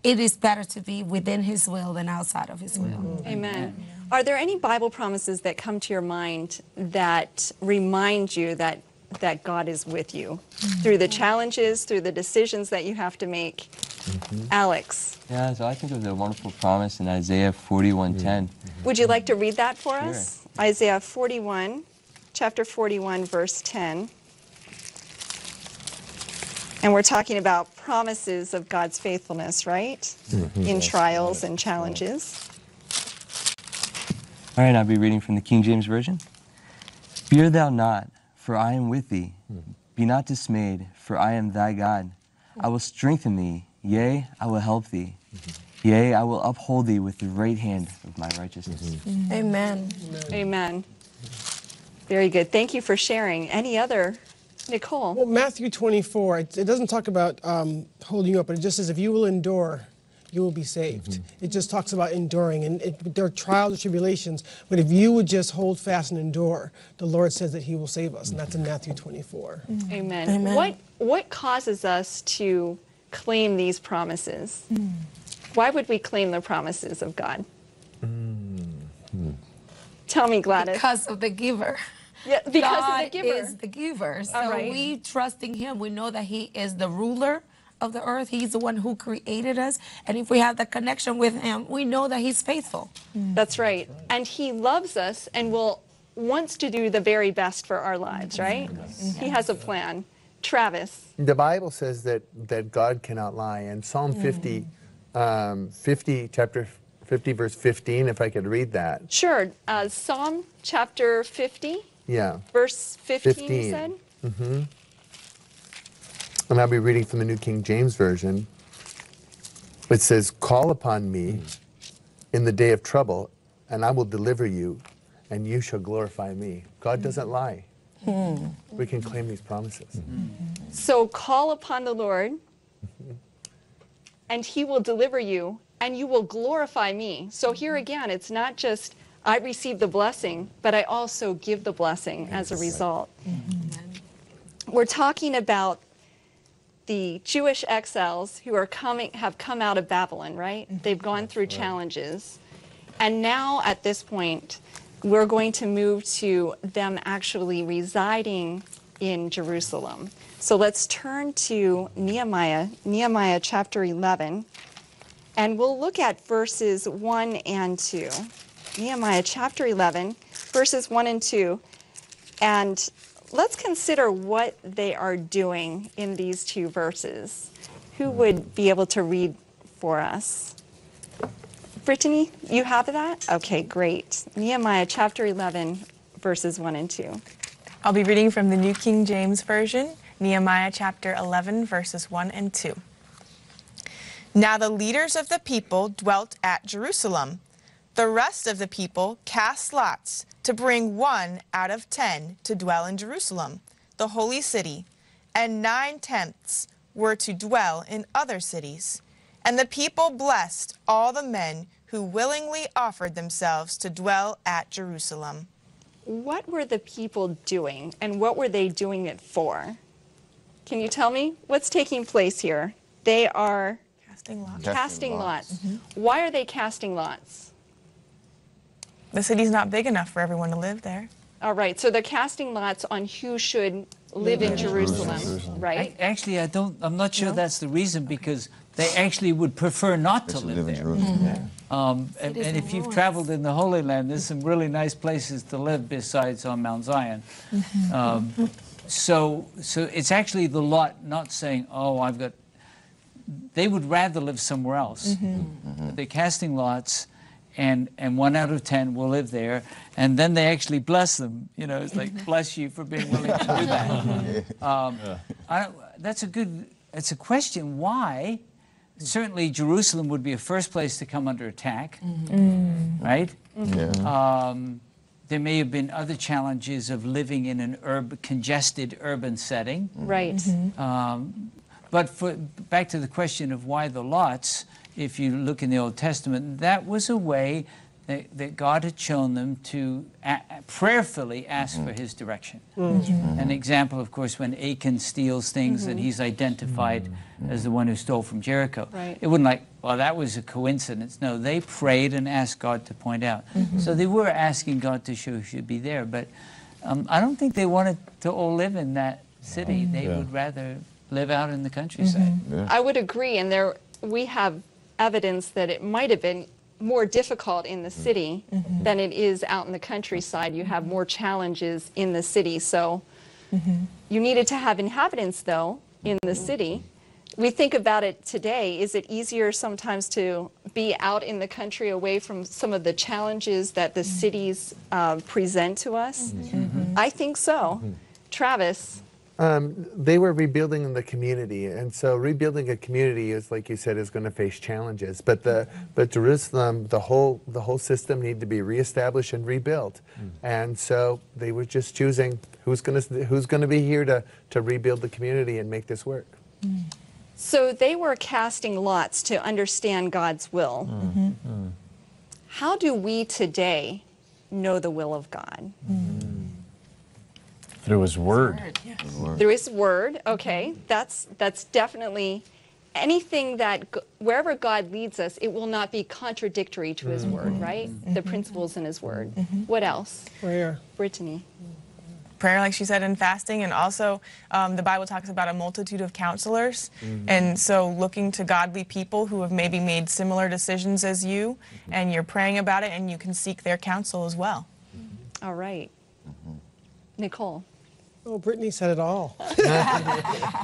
it is better to be within his will than outside of his will. Amen. Are there any Bible promises that come to your mind that remind you that God is with you through the challenges, through the decisions that you have to make? Alex. Yeah, so I think of the wonderful promise in Isaiah 41:10. Would you like to read that for us? Isaiah 41, chapter 41, verse 10. And we're talking about promises of God's faithfulness, right? In trials and challenges. All right, I'll be reading from the King James Version. Fear thou not, for I am with thee. Be not dismayed, for I am thy God. I will strengthen thee, yea, I will help thee. Yea, I will uphold thee with the right hand of my righteousness. Amen. Amen. Very good. Thank you for sharing. Any other? Nicole. Well, Matthew 24, it doesn't talk about holding you up, but it just says, if you will endure, you will be saved. It just talks about enduring, and there are trials and tribulations, but if you would just hold fast and endure, the Lord says that he will save us, and that's in Matthew 24. Amen. Amen. What causes us to claim these promises? Why would we claim the promises of God? Tell me, Gladys. Because of the giver. Yeah, because God of the giver. is the giver. So right. we trust in him. We know that he is the ruler of the earth. He's the one who created us. And if we have that connection with him, we know that he's faithful. That's right. And he loves us and wants to do the very best for our lives, right? He has a plan. Travis. The Bible says that God cannot lie. And Psalm 50, chapter 50, verse 15, if I could read that. Sure. Psalm chapter 50. Yeah. Verse 15, you said? And I'll be reading from the New King James Version. It says, call upon me in the day of trouble, and I will deliver you, and you shall glorify me. God doesn't lie. We can claim these promises. So call upon the Lord, and he will deliver you, and you will glorify me. So here again, it's not just I receive the blessing, but I also give the blessing as a result. We're talking about the Jewish exiles who are have come out of Babylon, right? They've gone through challenges. And now at this point, we're going to move to them actually residing in Jerusalem. So let's turn to Nehemiah chapter 11, and we'll look at verses 1 and 2. Nehemiah chapter 11, verses 1 and 2. And let's consider what they are doing in these two verses. Who would be able to read for us? Brittany, you have that? Okay, great. Nehemiah chapter 11, verses 1 and 2. I'll be reading from the New King James Version, Nehemiah chapter 11, verses 1 and 2. Now the leaders of the people dwelt at Jerusalem. The rest of the people cast lots to bring 1 out of 10 to dwell in Jerusalem, the holy city, and 9/10 were to dwell in other cities. And the people blessed all the men who willingly offered themselves to dwell at Jerusalem. What were the people doing, and what were they doing it for? Can you tell me what's taking place here? They are casting lots. Casting lots. Why are they casting lots? The city's not big enough for everyone to live there. All right, so they're casting lots on who should live in Jerusalem, right? Actually, I'm not sure that's the reason, because they actually would prefer not to live there. And if you've traveled in the Holy Land, there's some really nice places to live besides on Mount Zion. So it's actually the lot not saying, oh, they would rather live somewhere else. They're casting lots, and 1 out of 10 will live there, and then they actually bless them. You know, it's like, bless you for being willing to do that. It's a question, why? Certainly Jerusalem would be a first place to come under attack, right? There may have been other challenges of living in an congested urban setting. Right. But back to the question of why the lots, if you look in the Old Testament, that was a way that God had shown them to prayerfully ask for his direction. An example, of course, when Achan steals things that he's identified as the one who stole from Jericho. Right. It wasn't like, well, that was a coincidence. No, they prayed and asked God to point out. So they were asking God to show who should be there. But I don't think they wanted to all live in that city. They would rather live out in the countryside. I would agree, and we have evidence that it might have been more difficult in the city than it is out in the countryside. You have more challenges in the city. So you needed to have inhabitants, though, in the city. We think about it today. Is it easier sometimes to be out in the country away from some of the challenges that the cities present to us? I think so. Travis? They were rebuilding the community, and so rebuilding a community is, like you said, is going to face challenges. But Jerusalem, the whole system needed to be reestablished and rebuilt, and so they were just choosing who's going to be here to rebuild the community and make this work. So they were casting lots to understand God's will. How do we today know the will of God? Through his word. Through his word, okay. That's definitely anything that, wherever God leads us, it will not be contradictory to his word, right? The principles in his word. What else? Prayer. Brittany. Prayer, like she said, and fasting, and also the Bible talks about a multitude of counselors, and so looking to godly people who have maybe made similar decisions as you, and you're praying about it, and you can seek their counsel as well. All right. Nicole. Oh, Brittany said it all.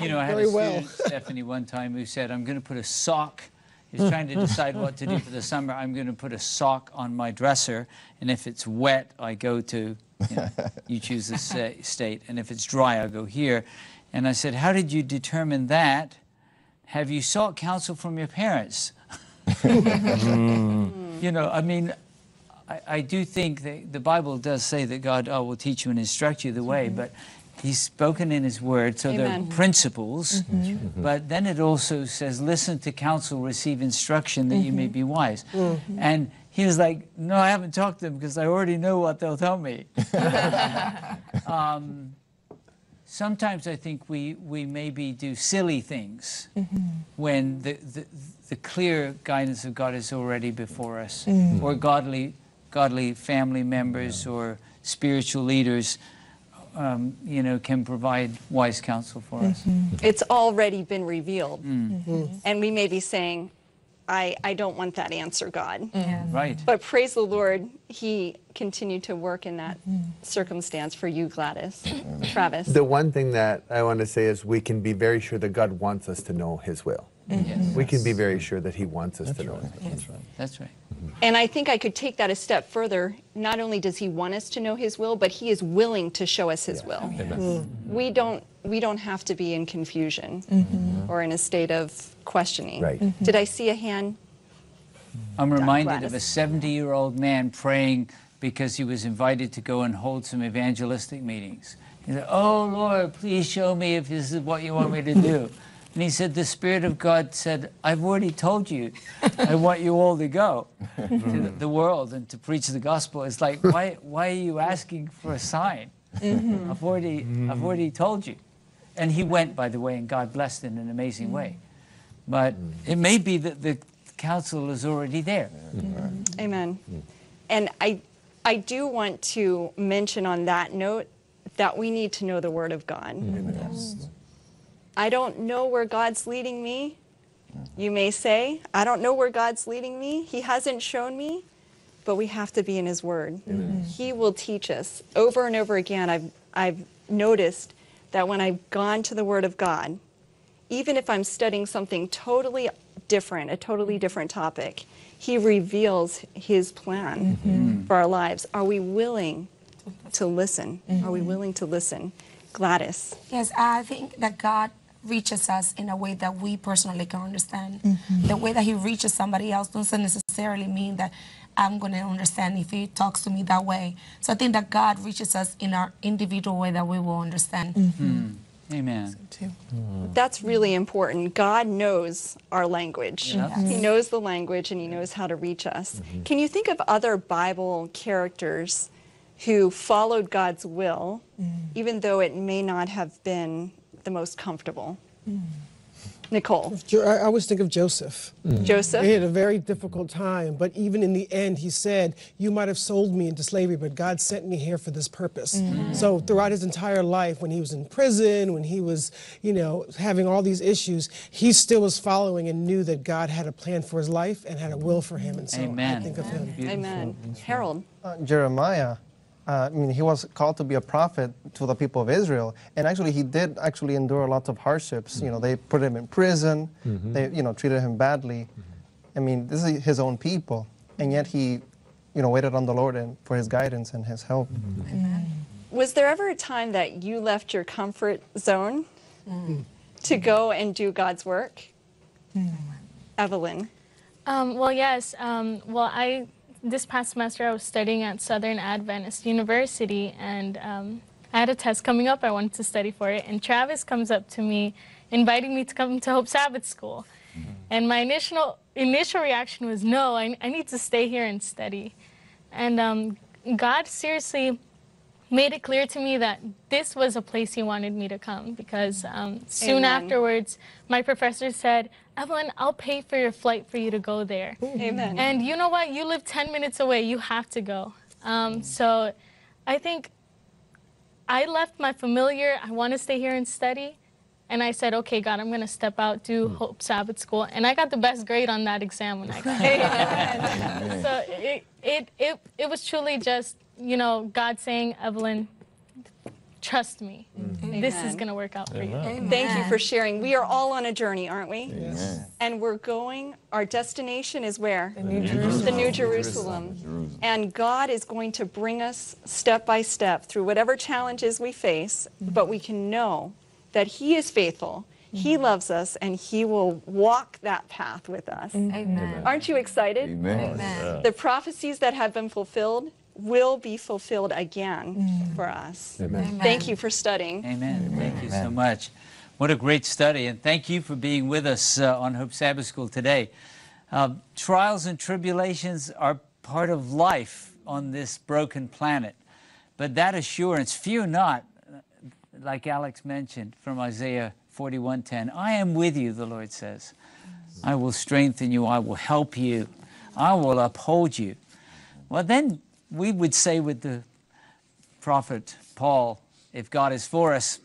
You know, I had a student, Stephanie, one time who said, I'm going to put a sock. He's trying to decide what to do for the summer. I'm going to put a sock on my dresser, and if it's wet, I go to, you choose the state, and if it's dry, I go here. And I said, how did you determine that? Have you sought counsel from your parents? You know, I mean, I do think that the Bible does say that God will teach you and instruct you the way, but he's spoken in his word, so there are principles, but then it also says, listen to counsel, receive instruction that you may be wise. And he was like, no, I haven't talked to them because I already know what they'll tell me. Sometimes I think we maybe do silly things when the clear guidance of God is already before us, or godly family members or spiritual leaders, you know, can provide wise counsel for us. It's already been revealed. And we may be saying, I don't want that answer, God. Right. But praise the Lord, he continued to work in that circumstance for you, Gladys. Travis. The one thing that I want to say is we can be very sure that God wants us to know his will. We can be very sure that he wants us to know his will. That's right. That's right. And I think I could take that a step further. Not only does he want us to know his will, but he is willing to show us his will. We don't have to be in confusion or in a state of questioning. Did I see a hand? I'm reminded of a 70-year-old man praying because he was invited to go and hold some evangelistic meetings. He said, oh, Lord, please show me if this is what you want me to do. And he said, the Spirit of God said, I've already told you. I want you all to go to the world and to preach the gospel. It's like, why are you asking for a sign? I've already told you. And he went, by the way, and God blessed in an amazing way. But it may be that the counsel is already there. Amen. And I I do want to mention on that note that we need to know the Word of God. I don't know where God's leading me. You may say, I don't know where God's leading me. He hasn't shown me, but we have to be in His Word. He will teach us. Over and over again, I've noticed that when I've gone to the Word of God, even if I'm studying something totally different, a totally different topic, He reveals His plan for our lives. Are we willing to listen? Are we willing to listen? Gladys. Yes, I think that God reaches us in a way that we personally can understand. The way that He reaches somebody else doesn't necessarily mean that I'm going to understand if He talks to me that way. So I think that God reaches us in our individual way that we will understand. Amen. That's really important. God knows our language. He knows the language and He knows how to reach us. Can you think of other Bible characters who followed God's will, even though it may not have been the most comfortable? Nicole. I always think of Joseph. Joseph? He had a very difficult time, but even in the end, he said, you might have sold me into slavery, but God sent me here for this purpose. So throughout his entire life, when he was in prison, when he was, having all these issues, he still was following and knew that God had a plan for his life and had a will for him. And so I think of him. Amen. Harold. Jeremiah. He was called to be a prophet to the people of Israel, and actually he did endure a lot of hardships. They put him in prison, they treated him badly. This is his own people, and yet he waited on the Lord and for His guidance and His help. Was there ever a time that you left your comfort zone to go and do God's work? Evelyn. Well, yes. This past semester, I was studying at Southern Adventist University, and I had a test coming up. I wanted to study for it, and Travis comes up to me, inviting me to come to Hope Sabbath School. And my initial reaction was, no, I need to stay here and study. And God seriously made it clear to me that this was a place He wanted me to come, because soon afterwards, my professor said, Evelyn, I'll pay for your flight for you to go there. Amen. And you know what? You live 10 minutes away. You have to go. So I think I left my familiar. I want to stay here and study. And I said, okay, God, I'm going to step out, do Hope Sabbath School. And I got the best grade on that exam when I got it. So it was truly just, God saying, Evelyn, trust me. This is going to work out for you. Thank you for sharing. We are all on a journey, aren't we? Yes. And we're going, our destination is where? The New Jerusalem. And God is going to bring us step by step through whatever challenges we face, but we can know that He is faithful. He loves us, and He will walk that path with us. Amen. Aren't you excited? Amen. The prophecies that have been fulfilled will be fulfilled again for us. Amen. Thank you for studying. Amen. Thank you so much. What a great study, and thank you for being with us on Hope Sabbath School today. Trials and tribulations are part of life on this broken planet, but that assurance, fear not, like Alex mentioned from Isaiah 41:10, I am with you, the Lord says. I will strengthen you, I will help you, I will uphold you. Well, then we would say with the prophet Paul, if God is for us,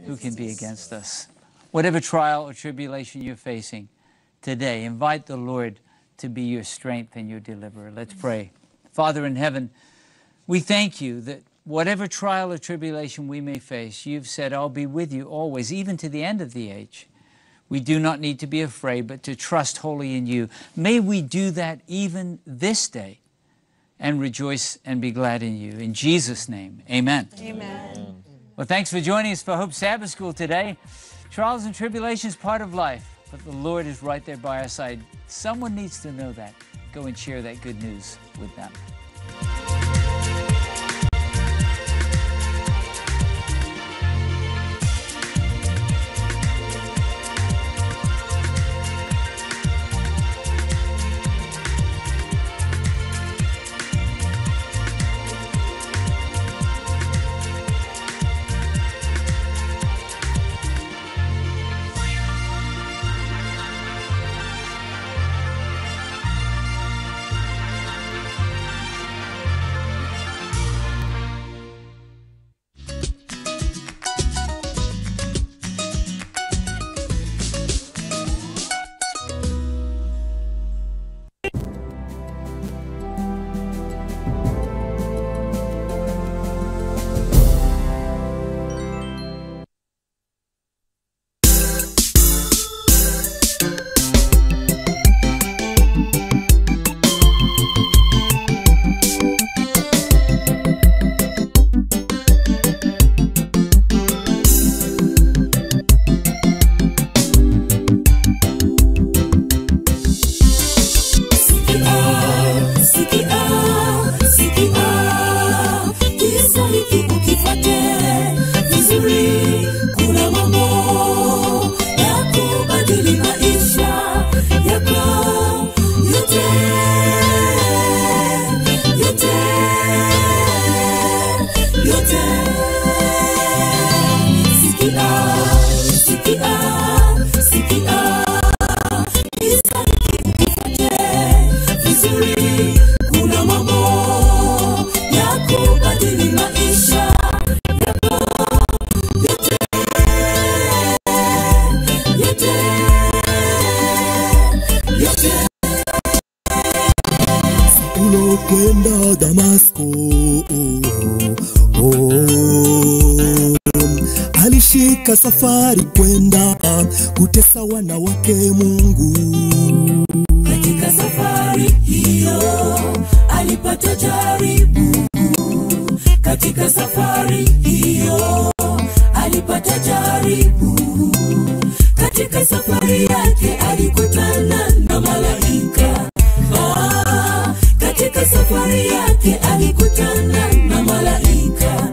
who can be against us? Whatever trial or tribulation you're facing today, invite the Lord to be your strength and your deliverer. Let's pray. Father in heaven, we thank you that whatever trial or tribulation we may face, you've said, I'll be with you always, even to the end of the age. We do not need to be afraid, but to trust wholly in you. May we do that even this day and rejoice and be glad in you. In Jesus' name, amen. Amen. Well, thanks for joining us for Hope Sabbath School today. Trials and tribulations, part of life, but the Lord is right there by our side. Someone needs to know that. Go and share that good news with them. kwenda Damasko. Alishika safari kwenda kutesa wanawake Mungu. Katika safari hiyo alipata jaribu. Katika safari hiyo alipata jaribu. Katika safari yake alikutana na malaika. Katika safari yake alikutana na malaika.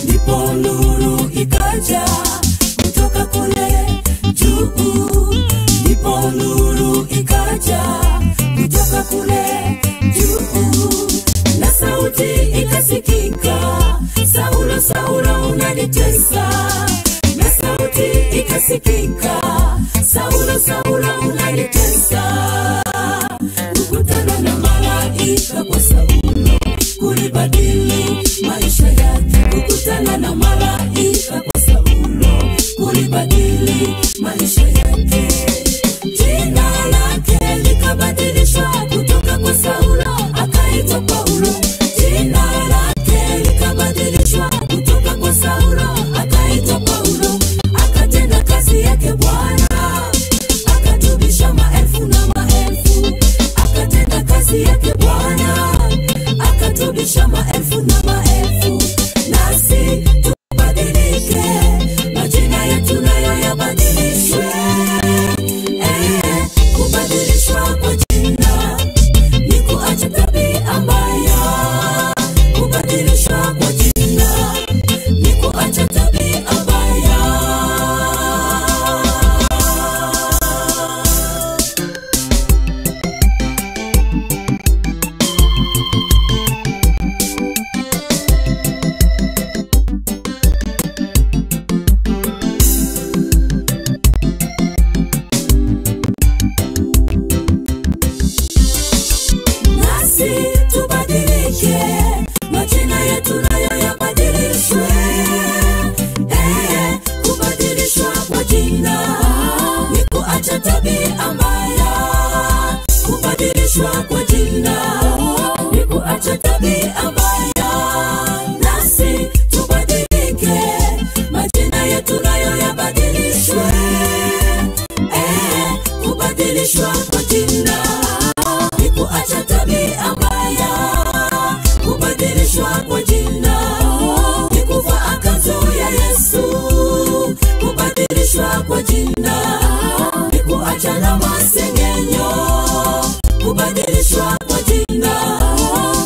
Ndipo nuru ikaja kutoka kule juu. Ndipo nuru ikaja kutoka kule juu. Na sauti ikasikika, Saulo, Saulo unanitesa. Na sauti ikasikika, Saulo, Saulo unanitesa. Kukutana na malaika kwa Saulo kulibadili maisha yake. Kukutana na malaika kwa Saulo kulibadili maisha yake. Jina lake likabadilishwa kutoka kwa Saulo akaitwa Paulo. Jina lake likabadilishwa kutoka kwa Saulo akaitwa Paulo. Akatenda kazi yake Bwana, akatubisha maelfu na maelfu. Akatenda kazi yake Bwana, akatubisha maelfu na maelfu. Nasi tubadilike, majina yetu nayo yabadilishwe. Kubadilishwa kwa jina ni kuacha tabia mbaya. Kubadilishwa kwa jina ni kuacha tabia mbaya. Nasi tubadilike, majina yetu nayo yabadilishwe. Kubadilishwa kwa jina ni kuacha tabia mbaya. Kubadilishwa kwa jina ni kuacha tabia mbaya. Nasi tubadilike, majina yetu nayo yabadilishwe. Kubadilishwa kwa jina ni kuacha tabia mbaya. Kubadilishwa kwa jina ni kuvaa kanzu ya Yesu. Kubadilishwa kwa jina ni kuacha na masengenyo. Kubadilishwa kwa jina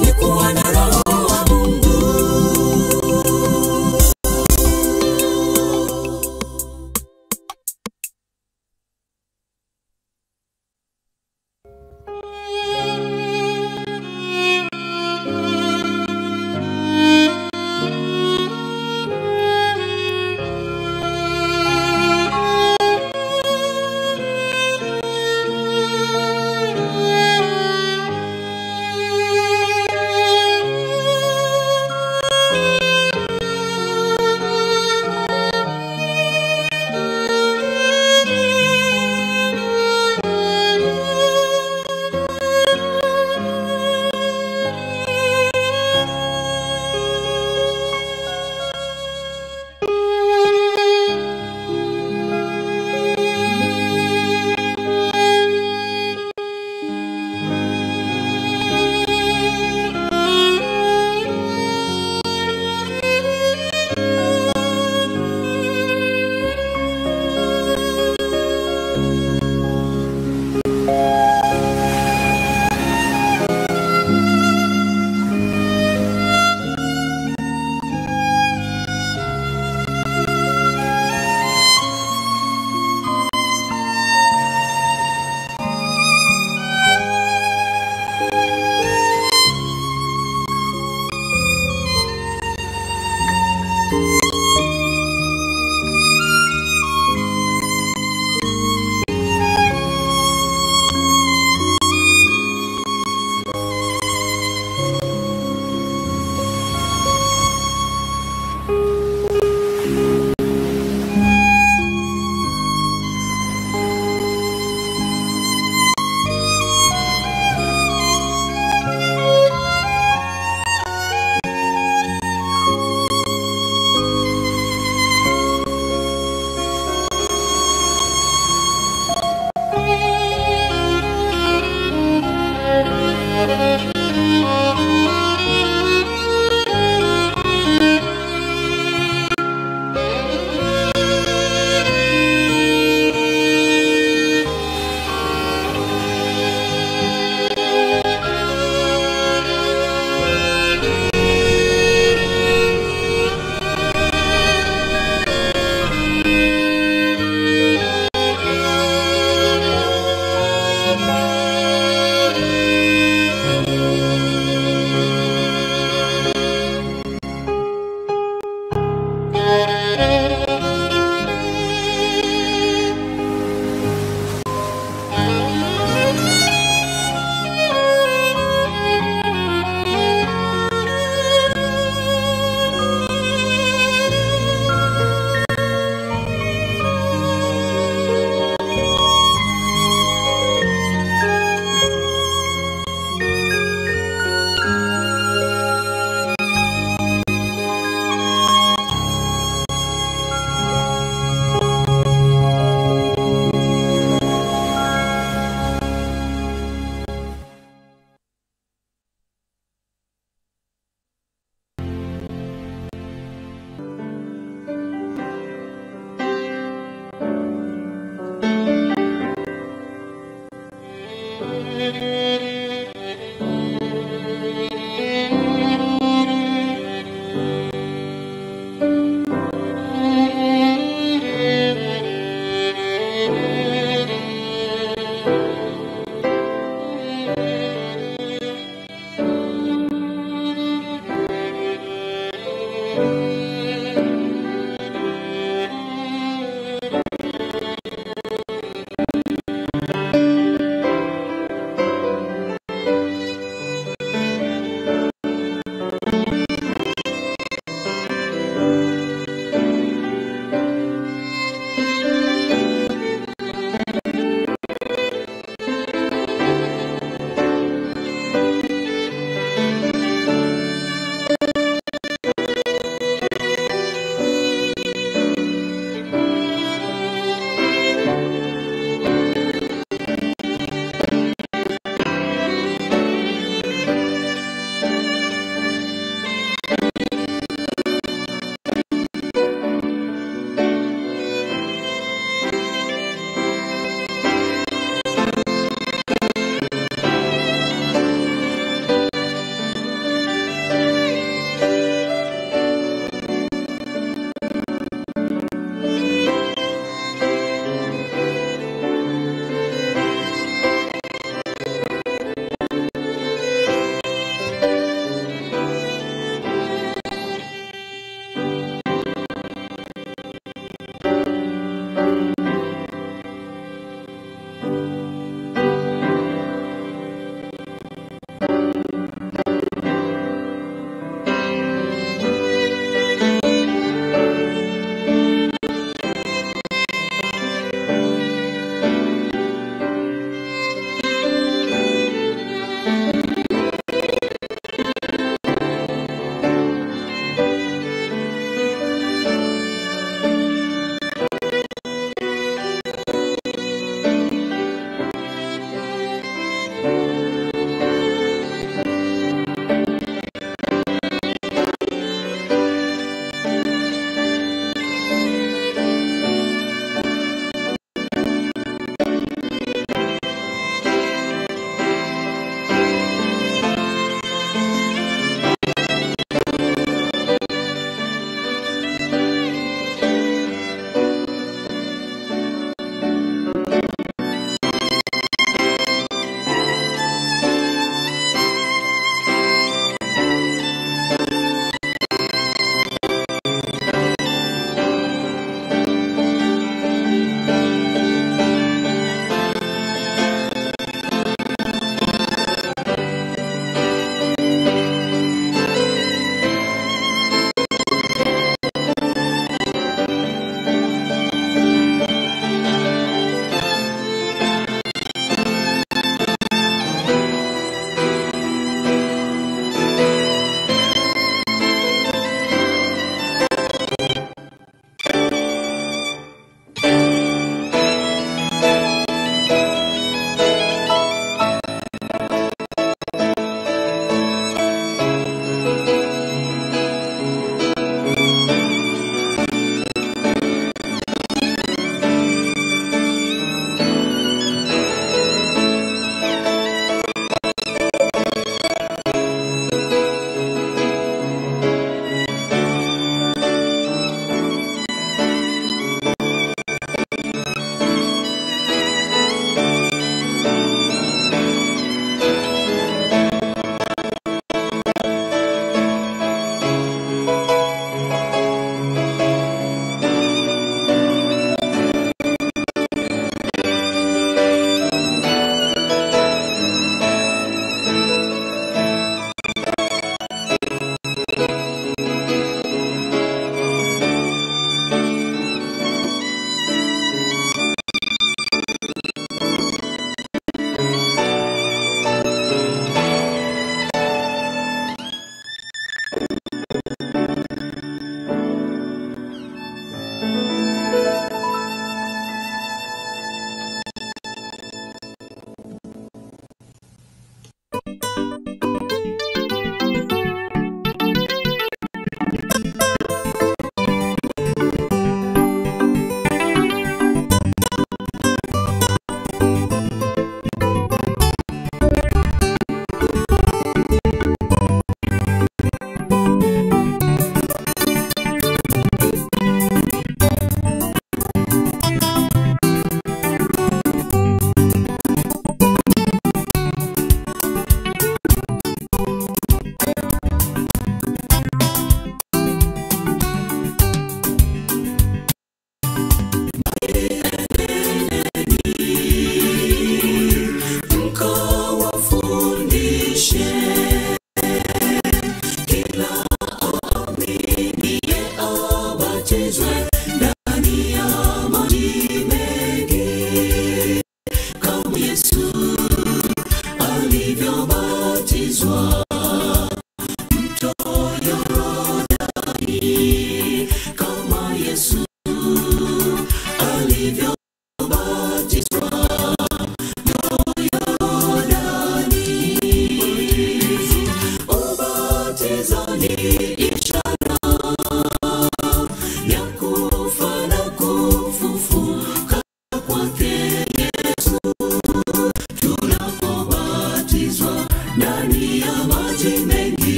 ni kuwa na roho wa Mungu.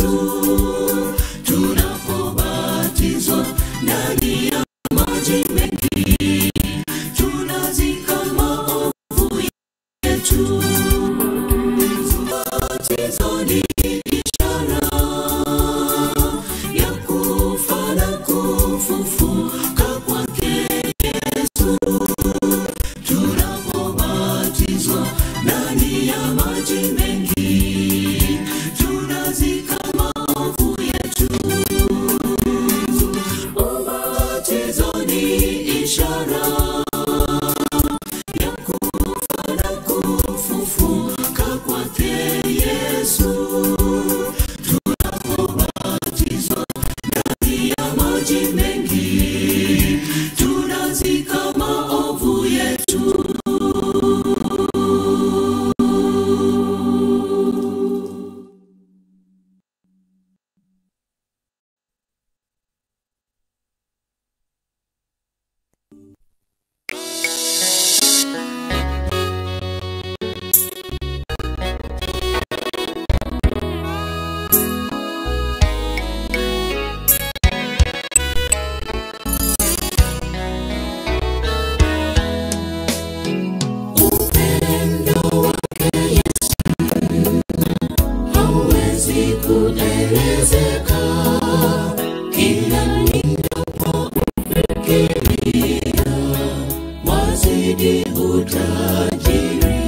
Yesu tunapobatizwa ndani ya maji mengi, tunazika maovu yetu. Ubatizo ni ishara ya kufa na kufufuka kwake Yesu. Tunapobatizwa ndani ya maji mengi, tunazika maovu yetu. Ubatizo ni ishara ya kufa na kufufuka kwake Yesu. Tunapobatizwa ndani ya maji mengi, tunazika maovu yetu. Hauwezi kuelezeka, kila ninapofikiria wazidi utajiri.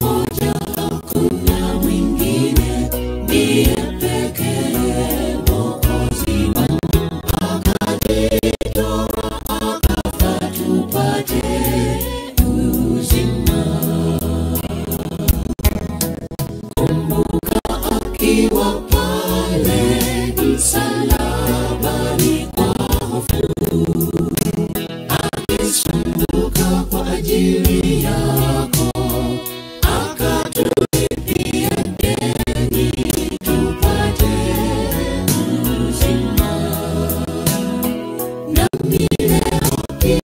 Mmoja, hakuna mwingine, ndiye pekee Mwokozi wangu, akajitoa akafa tupate uzima. Kumbuka akiwa pale msalabani kwa hofu, akisumbuka kwa ajili yako, akatulipia deni tupate uzima. Nami leo pia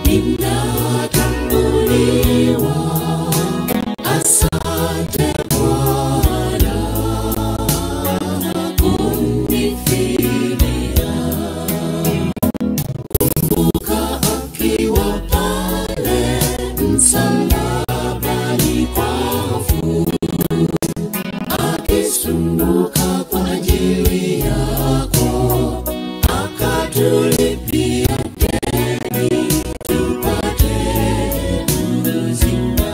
ninatambuliwa. Asante Bwana kunifilia. Kumbuka akiwa pale msalabani kwa hofu, akisumbuka kwa ajili yako, akatulipia deni tupate uzima.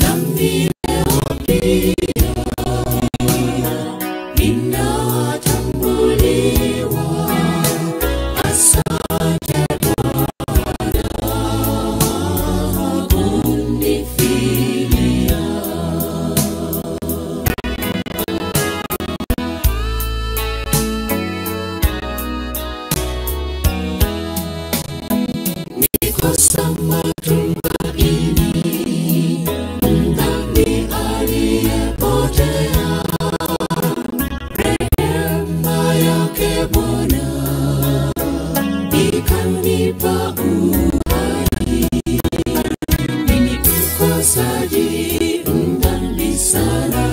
Nami leo pia ninatambuliwa. Asante Bwana kunifilia. Nikosa matumaini, mdhambi aliyepotea, rehema yake Bwana ikanipa uhai. Mimi mkosaji, mdhambi sana,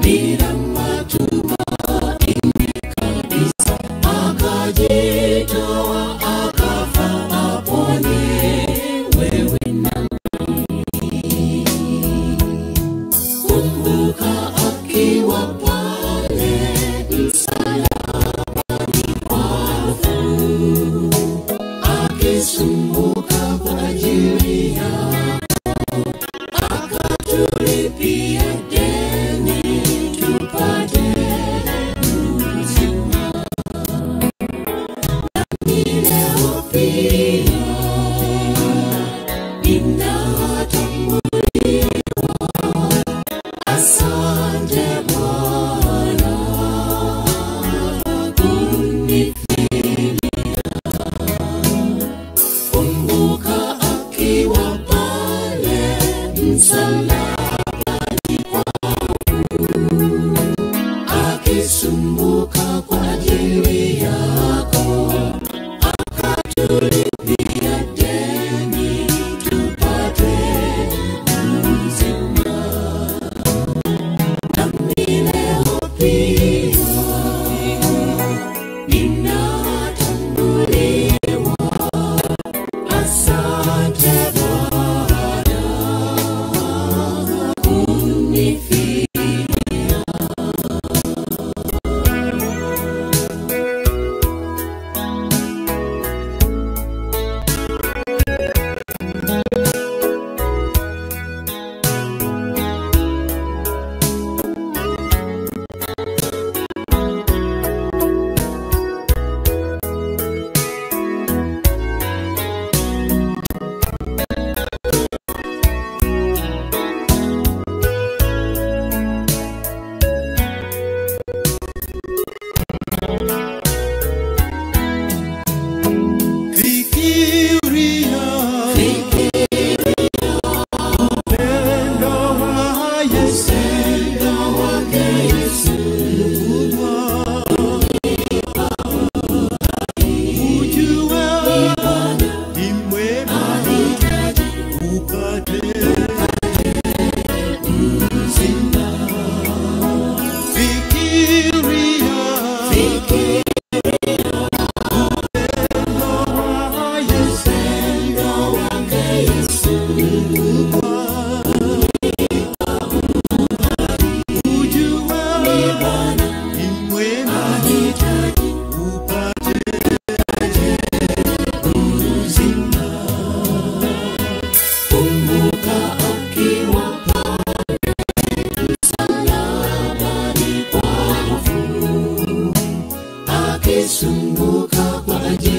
bila matumaini kabisa, akajitoa akafa aponye wewe nami. Kumbuka akiwa pale msalabani kwa hofu, akisumbuka kwa ajili yako, akatulipia deni tupate uzima. Nami leo pia ninatambuliwa. Asante Bwana Akisumbuka kwa ajili